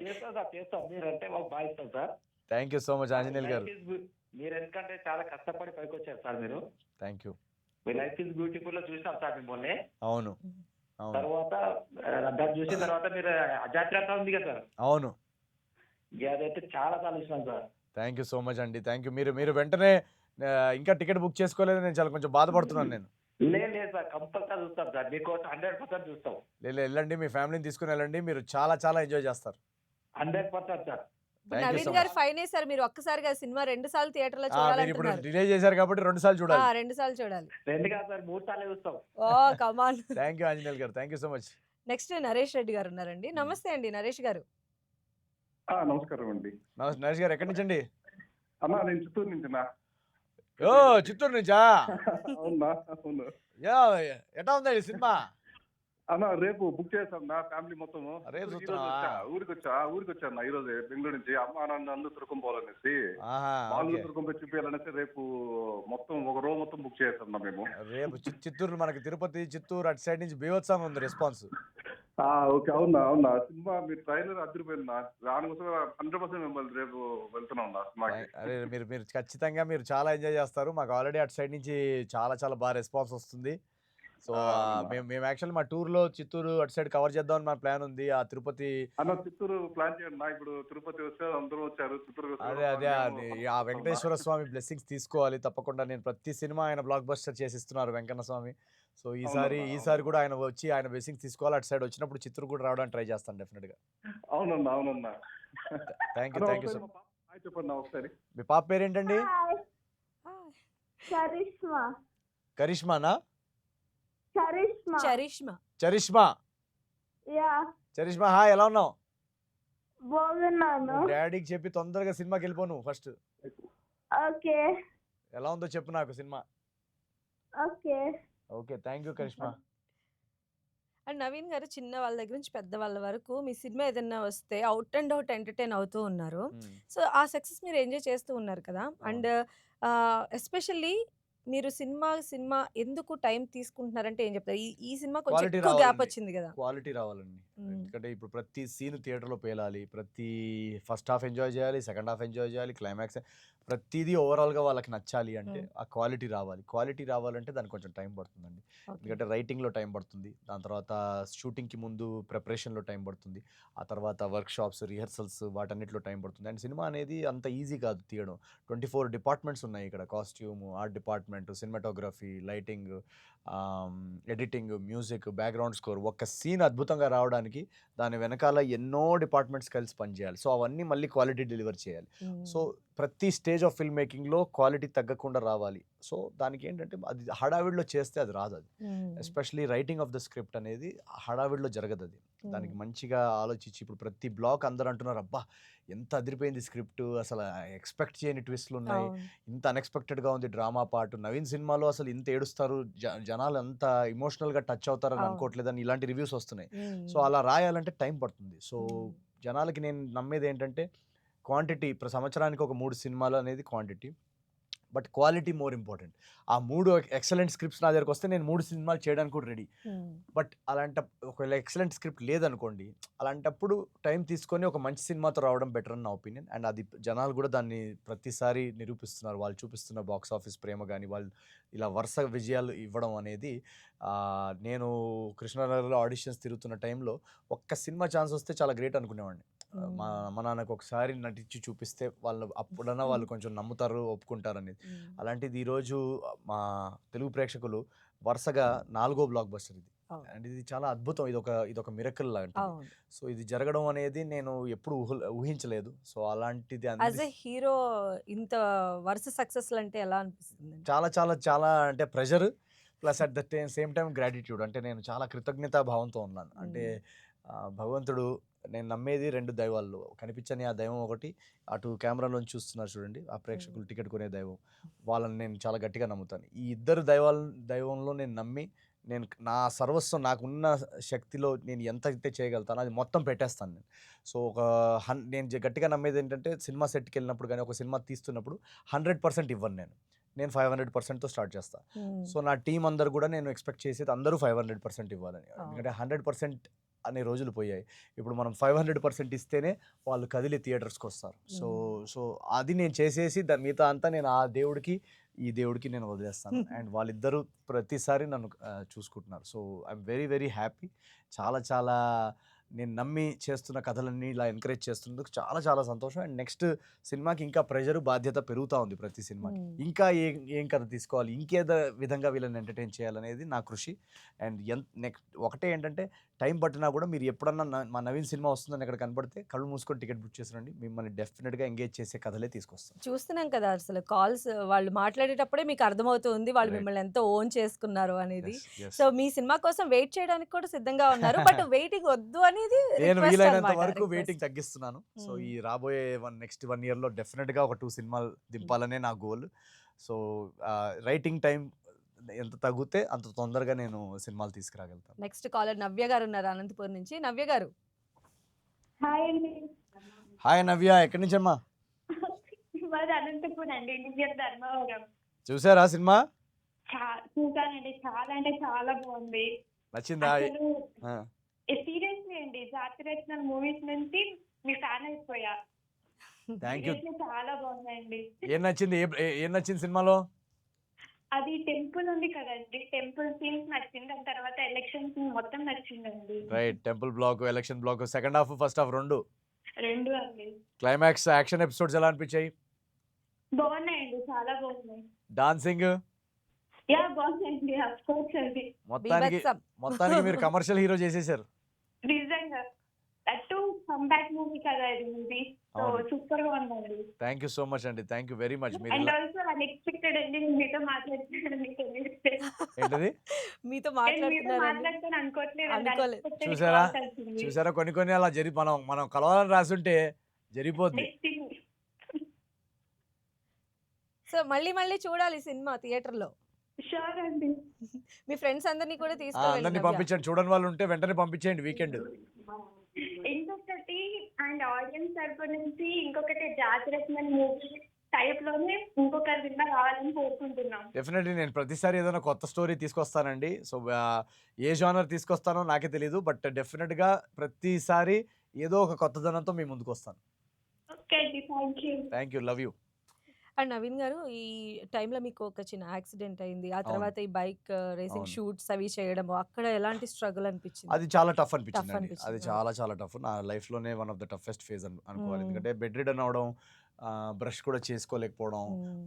చేస్తాం సార్, చేస్తాం. మీరంటే మాకు బాగా ఇస్తాం sir. Thank you so much Anjaneyulu గారు. లైఫ్ ఇస్ మీరు ఎందుకంటే చాలా కష్టపడి పైకి వచ్చారు సార్ మీరు. Thank you. Me life is beautiful లో చూసినాం సార్ మిమ్మల్ని. అవును అవును తర్వాత దాన్ని చూసిన తర్వాత మీరు అజాగ్రత్త ఉంది కదా సార్, అవును. అదైతే చాలా సార్లు చూసినాం sir. Thank you so much అండి. Thank you. మీరు వెంటనే ఇంకా టికెట్ బుక్ చేసుకోలేదు. నేను చాలా కొంచెం బాధపడుతున్నాను నేను. లేదు సార్, కంపల్సరీ చూస్తాం సార్, మీకోసం 100% చూస్తాం. వెళ్ళండి, మీ ఫ్యామిలీని తీసుకుని వెళ్ళండి. మీరు చాలా చాలా ఎంజాయ్ చేస్తారు. 100% సార్. ఇప్పుడు థ్యాంక్ యూ నవీన్ సో గారు మచ్. ఫైన్ వేశారు. మీరు ఒక్కసారిగా సినిమా 2 సార్లు థియేటర్‌లో మీరు ఇప్పుడు చూడాలంటున్నారు. డిలే చేశారు కాబట్టి 2 సార్లు చూడాలి. 2 సార్లు చూడాలి. 2 కాదు సార్, 3 సార్లు చూస్తాం. Oh! Come on. Thank you Anjaneyulu గారు. Thank you so much. Next Naresh Reddy గారు ఉన్నారండి. నమస్తే అండి నరేష్ గారు. నమస్కారం అండి. నరేష్ గారు ఎక్కడి నుంచి అండి? అన్నా, నేను చిత్తూరు నుంచి నా. ఓ చిత్తూరు నుంచా? అవునా? అవును యా ఎట్లా ఉందండి సినిమా? అన్న, రేపు బుక్ చేస్తాం నా ఫ్యామిలీ మొత్తం. రేపు ఊరికి చూస్తున్నావా? వచ్చాను నా ఈ రోజు బెంగళూరు నుంచి. అమ్మ నాన్న అందరూ తురుకం పోవాలనేసి, ఆహా, వాళ్ళు ఓకే. తురుకం పోయి చూపించాలనేసి రేపు మొత్తం ఒక రోజు మొత్తం బుక్ చేస్తాం మేము. రేపు చిత్తూరు మనకి తిరుపతి, చిత్తూరు అటు సైడ్ నుంచి బీభత్సంగా ఉంది రెస్పాన్స్. ఓకే, అవునా సినిమా మీ ట్రైలర్ అదిరిపోయింది. దానికోసం 100% మిమ్మల్ని రేపు వెళ్తున్నాం నా సినిమాకి. అరే మీరు ఖచ్చితంగా మీరు చాలా ఎంజాయ్ చేస్తారు. మాకు ఆల్రెడీ అటు సైడ్ నుంచి చాలా చాలా బాగా రెస్పాన్స్ వస్తుంది. సో అవునా? మేము యాక్చువల్లీ మా టూర్లో చిత్తూరు అటు సైడ్ కవర్ చేద్దామని మా ప్లాన్ ఉంది. ఆ తిరుపతి అన్న, చిత్తూరు ప్లాన్ చేయండి నా. ఇప్పుడు తిరుపతి వచ్చారు, అందరూ వచ్చారు, చిత్తూరు ఆ వెంకటేశ్వర స్వామి బ్లెస్సింగ్స్ తీసుకోవాలి తప్పకుండా. నేను ప్రతి సినిమా ఆయన బ్లాక్ బస్టర్ చేసిస్తున్నారు వెంకన్న స్వామి. సో ఈసారి కూడా ఆయన వచ్చి ఆయన బ్లెస్సింగ్స్ తీసుకోవాలి. అటు సైడ్ వచ్చినప్పుడు చిత్తూరు కూడా రావడానికి ట్రై చేస్తాను డెఫినెట్ గా. అవునన్నా. Thank you so much. చెప్పండి ఒకసారి. మీ పాప పేరేంటండి? చరిష్మా. కరిష్మానా? చరిష్మా. చరిష్మా. యా, చరిష్మా హాయ్, ఎలా ఉన్నావు? బాగున్నాను. డాడీకి చెప్పి తొందరగా సినిమాకి వెళ్ళిపో నువ్వు ఫస్ట్. ఓకే ఎలా ఉందో చెప్పు నాకు cinema. Okay. Okay thank you Karishma. And Naveen గారు చిన్న వాళ్ళ దగ్గర నుంచి పెద్ద వాళ్ళ వరకు మీ సినిమా ఏదైనా వస్తే అవుట్ అండ్ అవుట్ ఎంటర్టైన్ అవుతూ ఉన్నారు. సో ఆ సక్సెస్ మీరు ఎంజాయ్ చేస్తూ ఉన్నారు కదా. అండ్ ఎస్పెషల్లీ మీరు సినిమా ఎందుకు టైం తీసుకుంటున్నారంటే ఏం చెప్తారు? ఈ సినిమా కొంచెం క్వాలిటీ ఎక్కువ గ్యాప్ రావాలండి. వచ్చింది కదా. క్వాలిటీ రావాలండి. మ్మ్. ఎందుకంటే ఇప్పుడు ప్రతి సీన్ థియేటర్లో పేలాలి. ప్రతి ఫస్ట్ హాఫ్ ఎంజాయ్ చేయాలి, సెకండ్ హాఫ్ ఎంజాయ్ చేయాలి, క్లైమాక్స్ ప్రతిదీ ఓవరాల్గా వాళ్ళకి నచ్చాలి అంటే ఆ క్వాలిటీ రావాలి. క్వాలిటీ రావాలంటే దానికి కొంచెం టైం పడుతుందండి. Okay. ఎందుకంటే రైటింగ్లో టైం పడుతుంది, దాని తర్వాత షూటింగ్కి ముందు ప్రిపరేషన్లో టైం పడుతుంది, ఆ తర్వాత వర్క్ షాప్స్, రిహర్సల్స్ వాటన్నిటిలో టైం పడుతుంది. అండ్ సినిమా అనేది అంత ఈజీ కాదు తీయడం. 24 డిపార్ట్మెంట్స్ ఉన్నాయి ఇక్కడ. Costume, art department, cinematography, lighting, editing, music, background score. ఒక్క సీన్ అద్భుతంగా రావడానికి దాని వెనకాల ఎన్నో డిపార్ట్మెంట్స్ కలిసి పనిచేయాలి. సో అవన్నీ మళ్ళీ క్వాలిటీ డెలివర్ చేయాలి. సో ప్రతి స్టేజ్ ఆఫ్ ఫిల్మ్ మేకింగ్లో క్వాలిటీ తగ్గకుండా రావాలి. సో దానికి ఏంటంటే అది హడావిడిలో చేస్తే అది రాదు. అది especially writing of the script అనేది హడావిడిలో జరగదు. అది దానికి మంచిగా ఆలోచించి ఇప్పుడు ప్రతి బ్లాక్ అందరూ అంటున్నారు, అబ్బా ఎంత అదిరిపోయింది స్క్రిప్ట్, అసలు ఎక్స్పెక్ట్ చేయని ట్విస్ట్లు ఉన్నాయి, ఇంత అన్ఎక్స్పెక్టెడ్గా ఉంది డ్రామా పార్ట్, నవీన్ సినిమాలో అసలు ఇంత ఏడుస్తారు, జనాలు అంత ఇమోషనల్గా టచ్ అవుతారని అనుకోవట్లేదని ఇలాంటి రివ్యూస్ వస్తున్నాయి. సో అలా రాయాలంటే టైం పడుతుంది. సో జనాలకి నేను నమ్మేది ఏంటంటే క్వాంటిటీ. ఇప్పుడు సంవత్సరానికి ఒక 3 సినిమాలు అనేది quantity. But quality more important. ఆ 3 ఎక్సలెంట్ స్క్రిప్ట్స్ నా దగ్గరకు వస్తే నేను 3 సినిమాలు చేయడానికి కూడా రెడీ. బట్ ఒకవేళ ఎక్సలెంట్ స్క్రిప్ట్ లేదనుకోండి, అలాంటప్పుడు టైం తీసుకొని ఒక మంచి సినిమాతో రావడం బెటర్ అని నా ఒపీనియన్. అండ్ అది జనాలు కూడా దాన్ని ప్రతిసారి నిరూపిస్తున్నారు. వాళ్ళు చూపిస్తున్న బాక్స్ ఆఫీస్ ప్రేమ కానీ, వాళ్ళు ఇలా వరుస విజయాలు ఇవ్వడం అనేది. నేను కృష్ణానగర్లో ఆడిషన్స్ తిరుగుతున్న టైంలో ఒక్క సినిమా ఛాన్స్ వస్తే చాలా గ్రేట్ అనుకునేవాడిని. మా అమ్మ నాన్నకు ఒకసారి నటించి చూపిస్తే వాళ్ళు అప్పుడన్నా వాళ్ళు కొంచెం నమ్ముతారు, ఒప్పుకుంటారు అనేది. అలాంటిది ఈరోజు మా తెలుగు ప్రేక్షకులు వరుసగా 4వ బ్లాక్ బస్టర్ ఇది. అండ్ ఇది చాలా అద్భుతం. ఇదొక మిరకల్ లాంటిది. సో ఇది జరగడం అనేది నేను ఎప్పుడు ఊహించలేదు. సో అలాంటిది యాజ్ ఎ హీరో ఇంత వరుస సక్సెస్ అంటే ఎలా అనిపిస్తుంది? చాలా చాలా చాలా అంటే pressure plus at the same time gratitude. అంటే నేను చాలా కృతజ్ఞతా భావంతో ఉన్నాను. అంటే భగవంతుడు, నేను నమ్మేది 2 దైవాల్లో. కనిపించని ఆ దైవం ఒకటి, అటు కెమెరాలోంచి చూస్తున్నారు చూడండి ఆ ప్రేక్షకులు టికెట్ కొనే దైవం, వాళ్ళని నేను చాలా గట్టిగా నమ్ముతాను. ఈ ఇద్దరు దైవంలో నేను నమ్మి నేను నా సర్వస్వం, నాకున్న శక్తిలో నేను ఎంత అయితే చేయగలుగుతానో అది మొత్తం పెట్టేస్తాను నేను. సో నేను గట్టిగా నమ్మేది ఏంటంటే, సినిమా సెట్కి వెళ్ళినప్పుడు కానీ ఒక సినిమా తీస్తున్నప్పుడు 100% ఇవ్వను నేను 500%తో స్టార్ట్ చేస్తాను. సో నా టీం అందరు కూడా నేను ఎక్స్పెక్ట్ చేసేది అందరూ 500% ఇవ్వాలని. ఎందుకంటే 100% అనే రోజులు పోయాయి. ఇప్పుడు మనం 500% ఇస్తేనే వాళ్ళు కదిలి థియేటర్స్కి వస్తారు. సో అది నేను చేసేసి మిగతా అంతా నేను ఆ దేవుడికి ఈ దేవుడికి నేను వదిలేస్తాను. అండ్ వాళ్ళిద్దరూ ప్రతిసారి నన్ను చూసుకుంటున్నారు. So I'm very very happy. చాలా చాలా నేను నమ్మి చేస్తున్న కథలన్నీ ఇలా ఎంకరేజ్ చేస్తున్నందుకు చాలా చాలా సంతోషం. అండ్ నెక్స్ట్ సినిమాకి ఇంకా ప్రెషర్, బాధ్యత పెరుగుతూ ఉంది ప్రతి సినిమాకి. ఇంకా ఏం కథ తీసుకోవాలి, ఇంకేదో విధంగా వీళ్ళని ఎంటర్టైన్ చేయాలనేది నా కృషి. అండ్ నెక్స్ట్ ఒకటే ఏంటంటే, టైం పట్టినా కూడా మీరు ఎప్పుడన్నా మా నవీన్ సినిమా వస్తుందని ఇక్కడ కనపడితే కళ్ళు మూసుకొని టికెట్ బుక్ చేసిరండి. మిమ్మల్ని డెఫినెట్గా ఎంగేజ్ చేసే కథలే తీసుకొస్తాం. చూస్తున్నాం కదా అసలు కాల్స్ వాళ్ళు మాట్లాడేటప్పుడే మీకు అర్థమవుతుంది వాళ్ళు మిమ్మల్ని ఎంతో ఓన్ చేసుకున్నారు అనేది. సో మీ సినిమా కోసం వెయిట్ చేయడానికి కూడా సిద్ధంగా ఉన్నారు. బట్ వెయిటింగ్ వద్దు అనేది నేను వీలైనంత వరకు వెయిటింగ్ తగ్గిస్తున్నాను. సో ఈ రాబోయే నెక్స్ట్ 1 yearలో డెఫినెట్గా ఒక 2 సినిమాలు దింపాలనే నా గోల్. సో రైటింగ్ టైం ఎంత తగ్గితే అంత తొందరగా నేను సినిమాలు తీసుకురాగలుగుతాను. నెక్స్ట్ కాలర్ నవ్య గారు ఉన్నారు అనంతపురం నుంచి. నవ్య గారు. హాయ్ అండి. హాయ్ నవ్య, ఎక్కడి నుంచి అమ్మా? మాది అనంతపురం అండి, నిజం ధర్మవరం. చూసారా సినిమా? చూసానండి, చాలా అంటే చాలా బాగుంది. నచ్చిందా? సీరియస్లీ అండి, జాతిరత్నాలు మూవీస్ నుంచి మీ ఫ్యాన్ అయిపోయా. Thank you. చాలా బాగుందండి. ఏం నచ్చింది సినిమాలో? అది టెంపుల్ ఉంది కదండి, టెంపుల్ సీన్స్ నచ్చింది. దాని తర్వాత ఎలక్షన్ సీన్ మొత్తం నచ్చిందండి. Right, temple block, election block, second half first half రెండు అండి. క్లైమాక్స్ యాక్షన్ ఎపిసోడ్స్ ఎలా అనిపించాయి? బాగున్నాయండి, చాలా బాగున్నాయి. డాన్సింగ్ బాగుందండి. ఆఫ్ కోర్స్ అండి, మొత్తానికి మీరు కమర్షియల్ హీరో చేసేసారు నిజంగా. అటు కంబ్యాక్ మూవీ కదా ఇది మూవీ, సో సూపర్ గా ఉందండి. థ్యాంక్ యూ సో మచ్ అండి, thank you very much. And also unexpected అండి, మీతో మాట్లాడుతున్నాను. ఏంటది? మీతో మాట్లాడుతాను అనుకోవట్లేదు. చూసారా కొన్ని అలా మనం కలవాలని రాసుంటే జరిగిపోద్ది. సో మళ్ళీ చూడాలి సినిమా థియేటర్ లో. షూర్ అండి. మీ ఫ్రెండ్స్ అందరినీ కూడా అందరినీ తీసుకెళ్ళండి. పంపించండి, చూడని వాళ్ళు ఉంటే వెంటనే పంపించేయండి వీకెండ్. ఇంకొకటి అండ్ ఆడియన్స్ తరపు నుంచి ఇంకొకటి జాతిరత్నం మూవీ టైప్ లోనే ఇంకొక సినిమా రావాలని కోరుకుంటున్నాం. డెఫినెట్లీ నేను ప్రతిసారి ఏదైనా కొత్త స్టోరీ తీసుకొస్తానండి. సో ఏ జానర్ తీసుకొస్తానో నాకే తెలియదు, బట్ డెఫినెట్గా ప్రతిసారి ఏదో ఒక కొత్తదనంతో మీ ముందుకు వస్తాను. ఓకే అండి, thank you, love you. And Naveen గారు, ఈ టైంలో మీకు ఒక చిన్న యాక్సిడెంట్ అయింది. ఆ తర్వాత ఈ బైక్ రేసింగ్ అవును. షూట్స్ అవి చేయడం, అక్కడ ఎలాంటి స్ట్రగుల్ అనిపించింది? అది చాలా టఫ్ అనిపించింది. అనిపించింది, అది అవును. చాలా చాలా టఫ్. నా లైఫ్లోనే one of the toughest phase అనుకోవాలి. మ్మ్. ఎందుకంటే బెడ్ రిడన్ అవడం, బ్రష్ కూడా చేసుకోలేకపోవడం,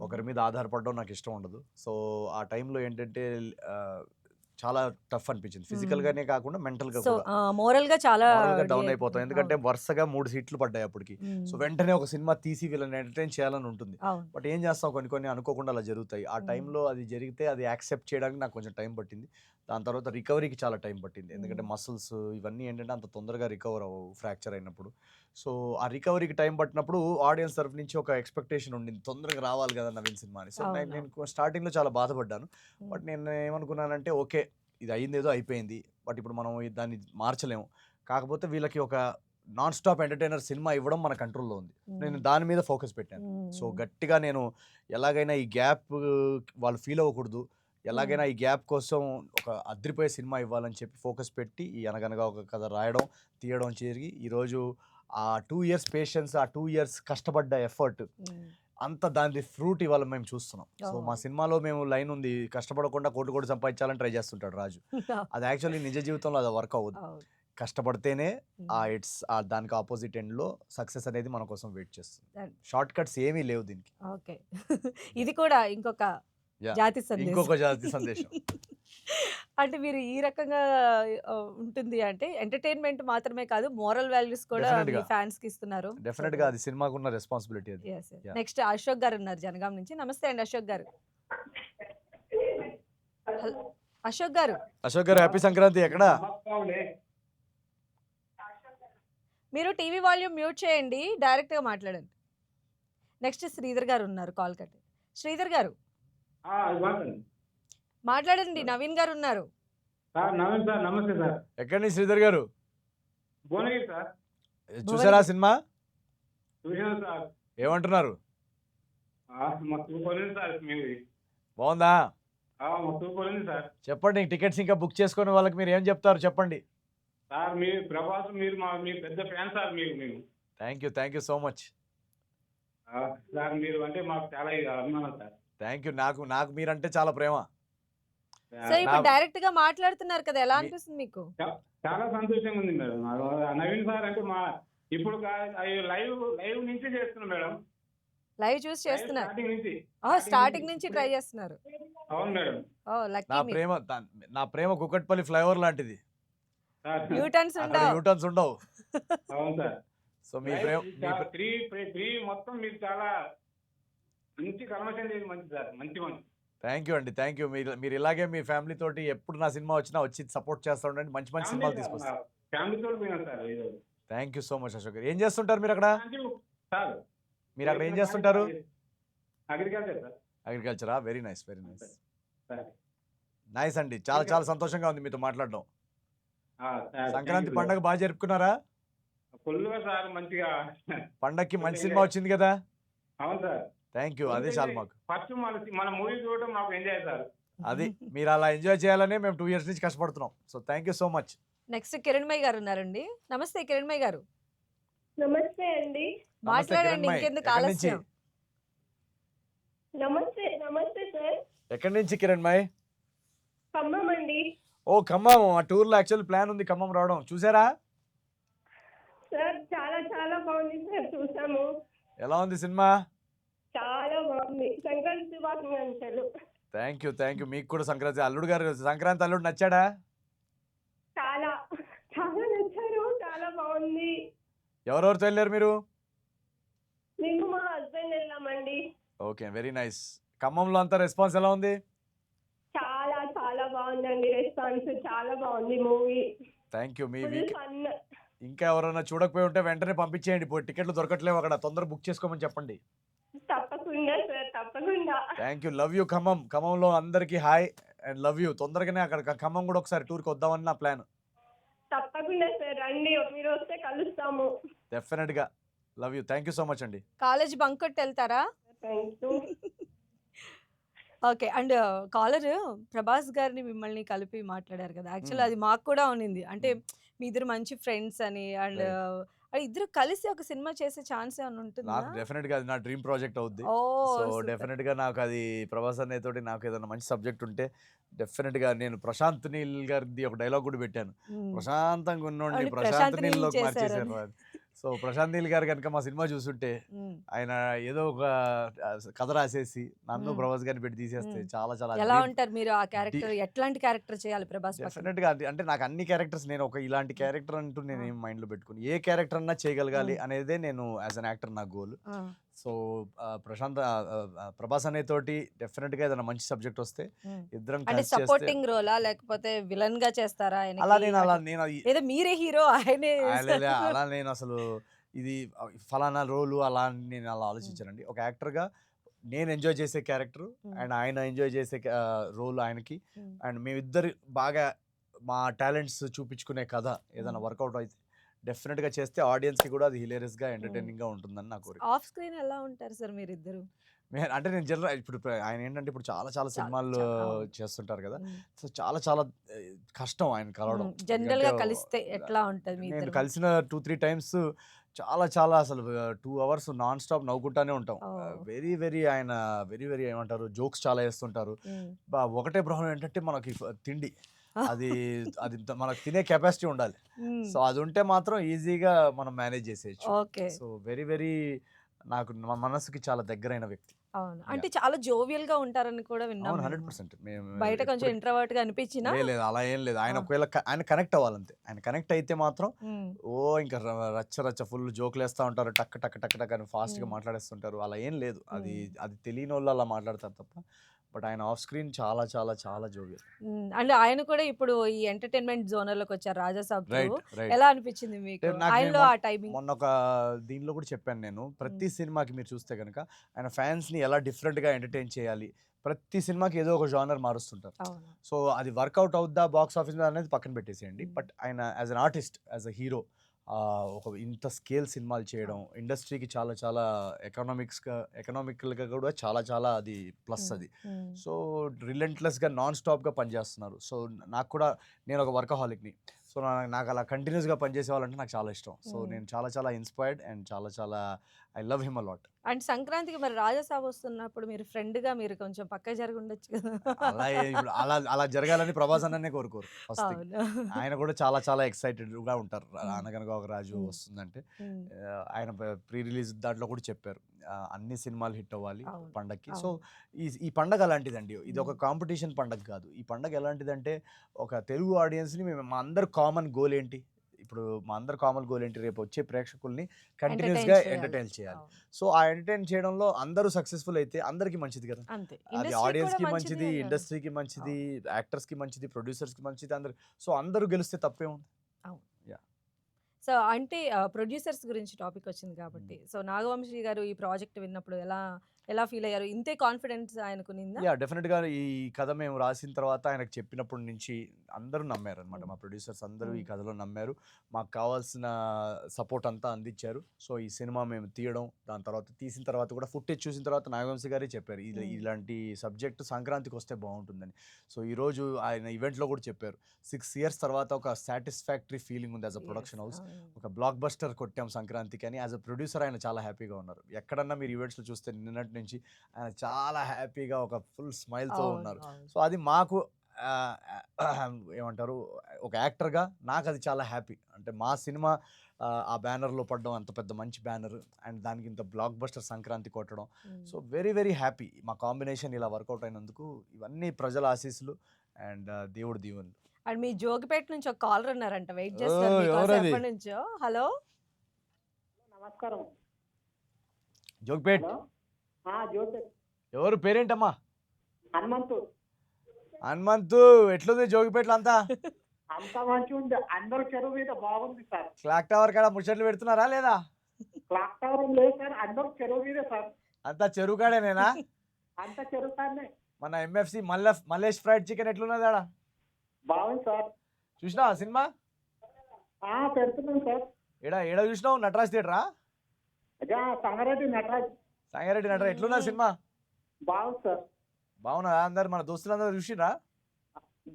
ఒకరి మీద ఆధారపడడం నాకు ఇష్టం ఉండదు. సో ఆ టైంలో ఏంటంటే చాలా టఫ్ అనిపించింది. ఫిజికల్ గానే కాకుండా మెంటల్ గా సో కూడా మోరల్ గా చాలా డౌన్ అయిపోతాం. ఎందుకంటే వరుసగా 3 సీట్లు పడ్డాయి అప్పటికి. సో వెంటనే ఒక సినిమా తీసి వీళ్ళని ఎంటర్టైన్ చేయాలని ఉంటుంది. అవును. బట్ ఏం చేస్తాం, కొన్ని అనుకోకుండా అలా జరుగుతాయి. ఆ టైంలో అది జరిగితే అది యాక్సెప్ట్ చేయడానికి నాకు కొంచెం టైం పట్టింది. దాని తర్వాత రికవరీకి చాలా టైం పట్టింది. ఎందుకంటే మసిల్స్ ఇవన్నీ ఏంటంటే అంత తొందరగా రికవర్ అవ్వవు ఫ్రాక్చర్ అయినప్పుడు. సో ఆ రికవరీకి టైం పట్టినప్పుడు ఆడియన్స్ తరఫు నుంచి ఒక ఎక్స్పెక్టేషన్ ఉండింది, తొందరగా రావాలి కదా నవీన్ సినిమా అని. సో అవును. నేను స్టార్టింగ్లో చాలా బాధపడ్డాను. బట్ నేను ఏమనుకున్నానంటే, ఓకే ఇది అయిందేదో అయిపోయింది, బట్ ఇప్పుడు మనం దాన్ని మార్చలేము. కాకపోతే వీళ్ళకి ఒక నాన్ స్టాప్ ఎంటర్టైనర్ సినిమా ఇవ్వడం మన కంట్రోల్లో ఉంది. నేను దాని మీద ఫోకస్ పెట్టాను. సో గట్టిగా నేను ఎలాగైనా ఈ గ్యాప్ వాళ్ళు ఫీల్ అవ్వకూడదు, ఎలాగైనా ఈ గ్యాప్ కోసం ఒక అద్రిపోయే సినిమా ఇవ్వాలని చెప్పి ఫోకస్ పెట్టి ఈ అనగనగా ఒక కథ రాయడం, తీయడం జరిగి ఈరోజు ఆ 2 ఇయర్స్ పేషెన్స్, ఆ 2 ఇయర్స్ కష్టపడ్డ ఎఫర్ట్ అంత దాని ఫ్రూట్ ఇవాళ మేము చూస్తున్నాం. సో మా సినిమాలో మేము లైన్ ఉంది, కష్టపడకుండా కోటి సంపాదించాలని ట్రై చేస్తుంటాడు రాజు. అది యాక్చువల్లీ నిజ జీవితంలో అది వర్క్ అవ్వదు. కష్టపడితేనే దానికి ఆపోజిట్ ఎండ్ లో సక్సెస్ అనేది మన కోసం వెయిట్ చేస్తుంది. షార్ట్ కట్స్ ఏమీ లేవు దీనికి. ఓకే, ఇది కూడా ఇంకొక జాతి సందేశం. ఇంకొక జాతి సందేశం. అంటే మీరు ఈ రకంగా ఉంటుంది అంటే ఎంటర్టైన్మెంట్ మాత్రమే కాదు, మోరల్ వాల్యూస్ కూడా మీ ఫ్యాన్స్ కి ఇస్తున్నారు. డెఫినెట్ గా అది సినిమాకు ఉన్న రెస్పాన్సిబిలిటీ అది. నెక్స్ట్ అశోక్ గారు ఉన్నారు జనగాం నుంచి. నమస్తే అండి అశోక్ గారు. అశోక్ గారు హ్యాపీ సంక్రాంతి. ఎక్కడ మీరు టీవీ వాల్యూమ్ మ్యూట్ చేయండి, డైరెక్ట్ గా మాట్లాడండి. నెక్స్ట్ శ్రీధర్ గారు ఉన్నారు కాల్ కట్టి. శ్రీధర్ గారు మాట్లాడండి. నవీన్ గారు ఉన్నారు. నమస్తే సార్. ఎక్కడి నుంచి శ్రీధర్ గారు? భువనగిరి సార్. చూసారా సినిమా? చూసాను సార్. ఏమంటున్నారు? బాగుందా? సార్ చెప్పండి. టికెట్స్ ఇంకా బుక్ చేసుకునే వాళ్ళకి మీరు ఏం చెప్తారు చెప్పండి. సార్ మీరు ప్రభాస్, మీరు మీ పెద్ద ఫ్యాన్ సార్. మీరు thank you so much sir. మీరు అంటే మాకు చాలా అభిమానం సార్. Thank you. నాకు మీరంటే చాలా ప్రేమ. సో ఇప్పుడు డైరెక్ట్ గా మాట్లాడుతున్నారు కదా, ఎలా అనిపిస్తుంది మీకు? చాలా సంతోషంగా ఉంది మేడం. నవీన్ సార్ అంటే మా ఇప్పుడు లైవ్ నుంచి చేస్తున్నాం మేడం. లైవ్ చూసి చేస్తున్నారు? స్టార్టింగ్ నుంచి ట్రై చేస్తున్నారు. అవును మేడం. నా ప్రేమ కుకట్పల్లి ఫ్లైఓవర్ లాంటిది. యూటర్న్స్ ఉండవు. అవును సార్. సో మీ ప్రేమ మొత్తం మీరు చాలా మంచి కన్వర్షన్ చేసి మంచి సార్, మంచి మంచి. థ్యాంక్ యూ అండి, థ్యాంక్ యూ. మీరు ఇలాగే మీ ఫ్యామిలీ తోటి ఎప్పుడు నా సినిమా వచ్చినా వచ్చి సపోర్ట్ చేస్తూ ఉండండి. మంచి సినిమాలు తీసుకొస్తారు. Thank you so much Ashok garu. ఏం చేస్తుంటారు మీరు అక్కడ? మీరు అక్కడ ఏం చేస్తుంటారు? అగ్రికల్చరా? వెరీ నైస్ అండి. చాలా సంతోషంగా ఉంది మీతో మాట్లాడడం. సంక్రాంతి పండుగ బాగా జరుపుకున్నారా? పండగకి మంచి సినిమా వచ్చింది కదా? అవును సార్. Thank you. అదే చాలు మాకు. ఫస్ట్ మన మూవీ చూడడం మాకు ఎంజాయ్ సార్. అది మీరు అలా ఎంజాయ్ చేయాలని మేము 2 ఇయర్స్ నుంచి కష్టపడుతున్నాం. So thank you so much. Next Kiranmayi గారు ఉన్నారండి. నమస్తే కిరణ్మయ్య గారు. నమస్తే అండి. మాట్లాడండి, ఇంకెందుకు ఆలస్యం. నమస్తే సార్. ఎక్కడి నుంచి కిరణ్మయ్య? ఖమ్మం అండి. ఓ ఖమ్మం. ఆ టూర్ లో యాక్చువల్ ప్లాన్ ఉంది ఖమ్మం రావడం. చూసారా సార్? చాలా బాగుంది సార్, చూసాము. ఎలా ఉంది సినిమా? చాలా బాగుంది. సంక్రాంతి శుభాకాంక్షలు. Thank you. మీకు కూడా సంక్రాంతి అల్లుడు నచ్చాడా? చాలా నచ్చారు. చాలా బాగుంది. ఎవరెవరితో వెళ్ళారు మీరు? మేము మా హస్బెండ్ వెళ్ళామండి. Okay, very nice. ఖమ్మంలో అంతా రెస్పాన్స్ ఎలా ఉంది? చాలా బాగుందండి రెస్పాన్స్. చాలా బాగుంది మూవీ. Thank you. ఇంకా ఎవరైనా చూడకపోయి ఉంటే వెంటనే పంపించేయండి. టికెట్లు దొరకట్లేవు అక్కడ, తొందరగా బుక్ చేసుకోమని చెప్పండి. తప్పకుండా సార్, తప్పకుండా. Thank you. Love you Khammam. ఖమ్మంలో అందరికి హాయ్ అండ్ లవ్ యూ. తొందరగానే అక్కడ ఖమ్మం కూడా ఒకసారి టూర్కి వద్దామని నా ప్లాన్. తప్పకుండా సార్, రండి. మీరు వస్తే కలుస్తాము. డెఫినెట్ గా. Love you. Thank you so much అండి. కాలేజ్ బంక్ కొట్టి వెళ్తారా? ఓకే. అండ్ కాలర్ ప్రభాస్ గారిని మిమ్మల్ని కలిపి మాట్లాడారు కదా, యాక్చువల్లీ అది మాకు కూడా ఉన్నింది. అంటే మీ ఇద్దరు మంచి ఫ్రెండ్స్ అని, అండ్ ఇద్దరు కలిసి ఒక సినిమా చేసే ఛాన్స్ ఏమైనా ఉంటుందా? నాకు డెఫినెట్ గా అది నా డ్రీమ్ ప్రాజెక్ట్ అవుద్ది. సో డెఫినెట్ గా నాకు అది ప్రభాస్ అనే తోటి నాకు ఏదైనా మంచి సబ్జెక్ట్ ఉంటే డెఫినెట్ గా నేను ప్రశాంత్ నీల్ గారిది ఒక డైలాగ్ కూడా పెట్టాను. ప్రశాంతంగా ఉన్నోండి ప్రశాంత్ నీల్ లోకి మార్చేసారు. సో ప్రశాంత్ నీల్ గారు కనుక మా సినిమా చూసుంటే ఆయన ఏదో ఒక కథ రాసేసి నన్ను ప్రభాస్ గారిని పెట్టి తీసేస్తే చాలా ఎలా ఉంటారు మీరు? ఆ క్యారెక్టర్ ఎట్లాంటి క్యారెక్టర్ చేయాలి ప్రభాస్? డెఫినెట్ గా అంటే నాకు అన్ని క్యారెక్టర్స్, నేను ఒక ఇలాంటి క్యారెక్టర్ అంటూ నేను ఏం మైండ్ లో పెట్టుకుని ఏ క్యారెక్టర్ అన్నా చేయగలగాలి అనేదే నేను యాజ్ అన్ యాక్టర్ నా గోల్. సో ప్రభాస్ అనే తోటి డెఫినెట్ గా ఏదైనా మంచి సబ్జెక్ట్ వస్తే ఇద్దరం సపోర్టింగ్ రోలా లేకపోతే విలన్ గా చేస్తారా? అలా నేను ఏదో మీరే హీరో ఆయనే అలా నేను అసలు ఇది ఫలానా రోలు అలా నేను అలా ఆలోచించానండి. ఒక యాక్టర్ గా నేను ఎంజాయ్ చేసే క్యారెక్టర్ అండ్ ఆయన ఎంజాయ్ చేసే రోల్ ఆయనకి, అండ్ మేమిద్దరు బాగా మా టాలెంట్స్ చూపించుకునే కథ ఏదైనా వర్కౌట్ అయితే డెఫినెట్గా చేస్తే ఆడియన్స్కి కూడా అది హిలేరియస్గా ఎంటర్టైనింగ్గా ఉంటుందని నా కోరిక. ఆఫ్ స్క్రీన్ ఎలా ఉంటారు సార్ మీరిద్దరు? అంటే నేను జనరల్ ఇప్పుడు ఆయన ఏంటంటే ఇప్పుడు చాలా చాలా సినిమాలు అవును. చేస్తుంటారు కదా. హ్మ్. సో చాలా చాలా కష్టం ఆయన కలవడం. జనరల్గా ఎందుకంటే కలిస్తే ఎట్లా ఉంటుంది మీ నేను ఇద్దరు? కలిసిన 2-3 టైమ్స్ చాలా చాలా అసలు 2 అవర్స్ నాన్ స్టాప్ నవ్వుకుంటానే ఉంటాం. వెరీ వెరీ ఆయన వెరీ వెరీ ఏమంటారు జోక్స్ చాలా వేస్తుంటారు. ఒకటే ప్రాబ్లం ఏంటంటే మనకి తిండి అది అది మనకు తినే కెపాసిటీ ఉండాలి. సో అది ఉంటే మాత్రం ఈజీగా మనం మేనేజ్ చేసేయచ్చు. ఓకే. సో వెరీ వెరీ నాకు మా మనసుకి చాలా దగ్గరైన వ్యక్తి. అవును. అంటే చాలా జోవియల్ గా ఉంటారని కూడా విన్నాం అవును, మేము. 100%. బయట కొంచెం ఇంట్రోవర్ట్ గా అనిపించినా లేదు అలా ఏం లేదు. ఆయన ఆ. ఒకవేళ ఆయన కనెక్ట్ అవ్వాలంతే. ఆయన కనెక్ట్ అయితే మాత్రం ఉమ్, ఇంకా రచ్చ రచ్చ ఫుల్ జోకులు వేస్తూ ఉంటారు. టక్ టక్ టక్ టక్ అని ఫాస్ట్గా ఉమ్, మాట్లాడేస్తుంటారు. అలా ఏం లేదు. అది ఉమ్, అది తెలియని వాళ్ళు అలా మాట్లాడతారు తప్ప. బట్ ఆయన ఆఫ్ స్క్రీన్ చాలా చాలా చాలా జోవియల్. అంటే ఆయన కూడా ఇప్పుడు ఈ ఎంటర్టైన్మెంట్ జోనర్ లోకి వచ్చారు రాజాసాబ్ తో. Right right. ఎలా అనిపించింది మీకు నాకు ఆయనలో నేను ఆ టైమింగ్? మొన్న ఒక దీనిలో కూడా చెప్పాను నేను. ప్రతి సినిమాకి మీరు చూస్తే కనుక ఆయన ఫ్యాన్స్ని ఎలా డిఫరెంట్గా ఎంటర్టైన్ చేయాలి. ప్రతి సినిమాకి ఏదో ఒక జానర్ మారుస్తుంటారు. అవును. సో అది వర్కౌట్ అవుద్దా బాక్స్ ఆఫీస్ మీద అనేది పక్కన పెట్టేసేయండి. బట్ ఆయన as an artist as a hero ఒక ఇంత స్కేల్ సినిమాలు చేయడం ఇండస్ట్రీకి చాలా చాలా ఎకనామికల్గా కూడా చాలా చాలా అది ప్లస్ అది. సో రిలెంట్లెస్గా నాన్ స్టాప్గా పనిచేస్తున్నారు. సో నాకు కూడా నేను ఒక వర్కహాలిక్ని. సో నాకు అలా కంటిన్యూస్గా పనిచేసే వాళ్ళంటే నాకు చాలా ఇష్టం. సో నేను చాలా చాలా ఇన్స్పైర్డ్ అండ్ చాలా చాలా I love him a lot. And సంక్రాంతికి మరి రాజాసాబ్ వస్తున్నప్పుడు మీరు ఫ్రెండ్ గా మీరు కొంచెం పక్క జరిగి ఉండొచ్చు కదా. ఇప్పుడు అలా అలా జరగాలని ప్రభాస్ అన్ననే కోరుకోరు ఫస్ట్. అవును. ఆయన కూడా చాలా చాలా ఎక్సైటెడ్గా ఉంటారు అనగనగా ఒక రాజు ఉమ్. వస్తుందంటే. ఉమ్, ఆయన ప్రీ రిలీజ్ దాంట్లో కూడా చెప్పారు అన్ని సినిమాలు హిట్ అవ్వాలి అవును, పండగకి. సో అవును. ఈ పండగ అలాంటిదండి. ఇది ఒక కాంపిటీషన్ పండగ కాదు. ఈ పండగ ఎలాంటిదంటే ఒక తెలుగు ఆడియన్స్ని మా అందరు కామన్ గోల్ ఏంటి, ఇప్పుడు మా అందరు కామన్ గోల్ ఏంటి, రేపు వచ్చే ప్రేక్షకుల్ని కంటిన్యూస్గా చేయాలి. ఎంటర్టైన్ చేయాలి. అవును. సో ఆ ఎంటర్టైన్ చేయడంలో అందరూ సక్సెస్ఫుల్ అయితే అందరికీ మంచిది కదా. అంతే. అది ఇండస్ట్రీ ఆడియన్స్కి కూడా మంచిది, మంచిది. ఇండస్ట్రీకి మంచిది, యాక్టర్స్కి మంచిది, ప్రొడ్యూసర్స్కి మంచిది, అందరు. సో అందరూ గెలిస్తే తప్పే ఉంది. సో అంటే ప్రొడ్యూసర్స్ గురించి టాపిక్ వచ్చింది కాబట్టి, సో నాగవంశీ గారు ఈ ప్రాజెక్ట్ విన్నప్పుడు ఎలా ఎలా ఫీల్ అయ్యారు? ఇంతే కాన్ఫిడెన్స్ ఆయనకు నిందా? డెఫినెట్గా ఈ కథ మేము రాసిన తర్వాత ఆయనకు చెప్పినప్పటి నుంచి అందరూ నమ్మారు అనమాట. మా ప్రొడ్యూసర్స్ అందరూ ఈ కథలో నమ్మారు. మాకు కావాల్సిన సపోర్ట్ అంతా అందించారు. సో ఈ సినిమా మేము తీయడం, దాని తర్వాత తీసిన తర్వాత కూడా ఫుటేజ్ చూసిన తర్వాత నాగవంశీ గారే చెప్పారు ఇలాంటి సబ్జెక్ట్ సంక్రాంతికి వస్తే బాగుంటుందని. సో ఈరోజు ఆయన ఈవెంట్లో కూడా చెప్పారు 6 years తర్వాత ఒక సాటిస్ఫాక్టరీ ఫీలింగ్ ఉంది యాజ్ అ ప్రొడక్షన్ హౌస్. ఒక బ్లాక్ బస్టర్ కొట్టాం సంక్రాంతికి అని. యాజ్ అ ప్రొడ్యూసర్ ఆయన చాలా హ్యాపీగా ఉన్నారు. ఎక్కడన్నా మీరు ఈవెంట్స్లో చూస్తే నిన్నటి నుంచి ఆయన చాలా హ్యాపీగా ఒక ఫుల్ స్మైల్తో ఉన్నారు. సో అది మాకు ఏమంటారు ఒక యాక్టర్గా నాకు అది చాలా హ్యాపీ. అంటే మా సినిమా ఆ బ్యానర్లో పడడం, అంత పెద్ద మంచి బ్యానర్ అండ్ దానికి ఇంత బ్లాక్ బస్టర్ సంక్రాంతి కొట్టడం. So very very happy. మా కాంబినేషన్ ఇలా వర్కౌట్ అయినందుకు ఇవన్నీ ప్రజల ఆశీస్సులు అండ్ దేవుడి దీవెనలు. అండ్ మీ జోగిపేట నుంచి ఒక కాలర్ ఉన్నారంట, వెయిట్ చేస్తారు మీకోసం ఎవరది? ఎప్పటి నుంచో. హలో. నమస్కారం. జోగిపేట్ హలో. జ్యోతి ఎవరు పేరేంటమ్మా? హనుమంతు. హనుమంతు ఎట్లుంది జోగిపేటలో అంతా? అంత మంచిగా ఉంది. అందరూ చెరువు మీద బాగుంది సార్. క్లాక్ టవర్ కాడ ముచ్చట్లు పెడుతున్నారా లేదా? క్లాక్ టవర్ లేదు సార్, అందరూ చెరువు మీద సార్. అంతా చెరువు కాడేనేనా? అంత చెరువు కాడనే మన ఎంఎఫ్సి మల్లేష్ ఫ్రైడ్ చికెన్ ఎట్లున్నది ఆడ? బాగుంది సార్. చూసినావా సినిమా? పెడుతున్నాం సార్. ఏడ చూసినావు? నటరాజ్ థియేటరా? అదే సంగారెడ్డి నటరాజ్. సంగారెడ్డి నటరాజ్ ఎట్లున్నది సినిమా? బాగుంది సార్. బాగున్నదా? అందరు మన దోస్తులందరూ చూసిరా?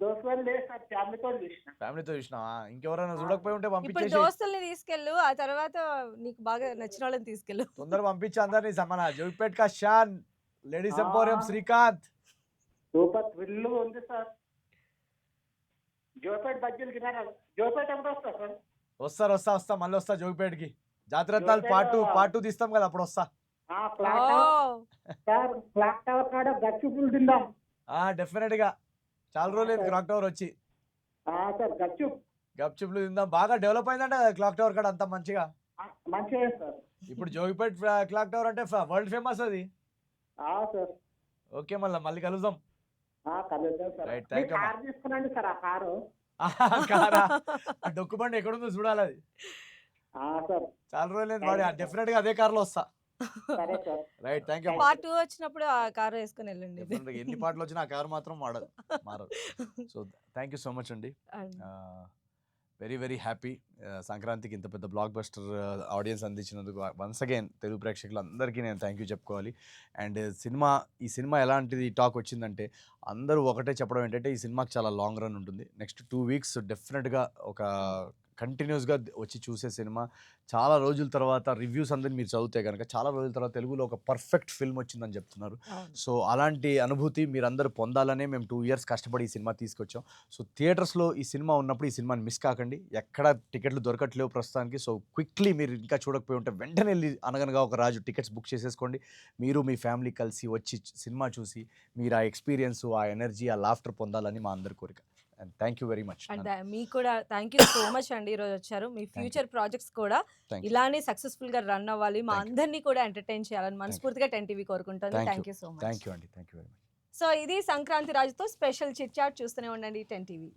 దోస్తులు లేదు సార్, ఫ్యామిలీతో చూసిన. ఫ్యామిలీతో చూసినావా? ఇంకెవరైనా చూడకపోయి ఉంటే ఇప్పుడు పంపించేసి దోస్తుల్ని తీసుకెళ్ళు, ఆ తర్వాత నీకు బాగా నచ్చిన వాళ్ళని తీసుకెళ్ళు. తొందర పంపించి అందరినీ మన జోగిపేట్ కా షాన్ ladies emporium Srikanth. Super thrill ఉంది సార్. జోపేట బజ్జీలు తినారా? జోపేట ఎప్పుడు వస్తారు సార్? వస్తా మళ్ళీ వస్తా జోగిపేటకి. జాతరత్నాలు పార్ట్ 2 తీస్తాం కదా, అప్పుడు వస్తా. Clock tower sir, clock tower కాడ గచ్చిపులు తిందాం. డెఫినెట్ గా చాలా రోజులు క్లాక్ టవర్ వచ్చి. సార్ గప్చిప్లు తిందాం. బాగా డెవలప్ అయిందంట క్లాక్ టవర్ కాడ అంతా మంచిగా. మంచిగా సార్. ఇప్పుడు జోగిపేట్ క్లాక్ టవర్ అంటే వరల్డ్ ఫేమస్ అది. సార్ ఓకే మళ్ళీ కలుద్దాం. కలుద్దాం sir. Right, thank you, car తీసుకున్నాండి సార్. ఆ కారు కారా? డొక్కు బండి ఎక్కడుందో చూడాలి అది. సార్. చాలా రోజులు వాడి డెఫినెట్ గా అదే కార్లో వస్తా. సరే sir. Right, thank you. Part 2 వచ్చినప్పుడు ఆ కార్ వేసుకొని వెళ్ళండి. ఎన్ని పాటలు వచ్చినా ఆ కారు మాత్రం మారదు. So thank you so much అండి. అండ్ వెరీ వెరీ హ్యాపీ సంక్రాంతికి ఇంత పెద్ద బ్లాక్ బస్టర్ ఆడియన్స్ అందించినందుకు వన్స్ అగైన్ తెలుగు ప్రేక్షకులందరికీ నేను థ్యాంక్ యూ చెప్పుకోవాలి. అండ్ ఈ సినిమా ఎలాంటిది టాక్ వచ్చిందంటే అందరూ ఒకటే చెప్పడం ఏంటంటే ఈ సినిమాకి చాలా లాంగ్ రన్ ఉంటుంది. నెక్స్ట్ 2 వీక్స్ డెఫినెట్గా ఒక కంటిన్యూస్గా వచ్చి చూసే సినిమా. చాలా రోజుల తర్వాత రివ్యూస్ అందరిని మీరు చదివితే కనుక చాలా రోజుల తర్వాత తెలుగులో ఒక పర్ఫెక్ట్ ఫిల్మ్ వచ్చిందని చెప్తున్నారు. సో అలాంటి అనుభూతి మీరందరూ పొందాలనే మేము 2 ఇయర్స్ కష్టపడి ఈ సినిమా తీసుకొచ్చాం. సో థియేటర్స్లో ఈ సినిమా ఉన్నప్పుడు ఈ సినిమాని మిస్ కాకండి. ఎక్కడ టికెట్లు దొరకట్లేవు ప్రస్తుతానికి. సో క్విక్లీ మీరు ఇంకా చూడకపోయి ఉంటే వెంటనే వెళ్ళి అనగనగా ఒక రాజు టికెట్స్ బుక్ చేసేసుకోండి. మీరు మీ ఫ్యామిలీ కలిసి వచ్చి సినిమా చూసి మీరు ఆ ఎక్స్పీరియన్స్, ఆ ఎనర్జీ, ఆ లాఫ్టర్ పొందాలని మా అందరి కోరిక. And thank you very much. And మీకు కూడా థ్యాంక్ యూ సో మచ్ అండి ఈరోజు వచ్చారు. మీ ఫ్యూచర్ ప్రాజెక్ట్స్ కూడా Thank you. ఇలానే సక్సెస్ఫుల్ గా రన్ అవ్వాలి, మా Thank you. అందరినీ కూడా ఎంటర్టైన్ చేయాలని మనస్ఫూర్తిగా 10 టీవీ కోరుకుంటుంది. Thank you so much. Thank you అండి. Thank you very much. So ఇది సంక్రాంతి రాజుతో స్పెషల్ చిట్ చాట్. చూస్తూనే ఉండండి 10 టీవీ.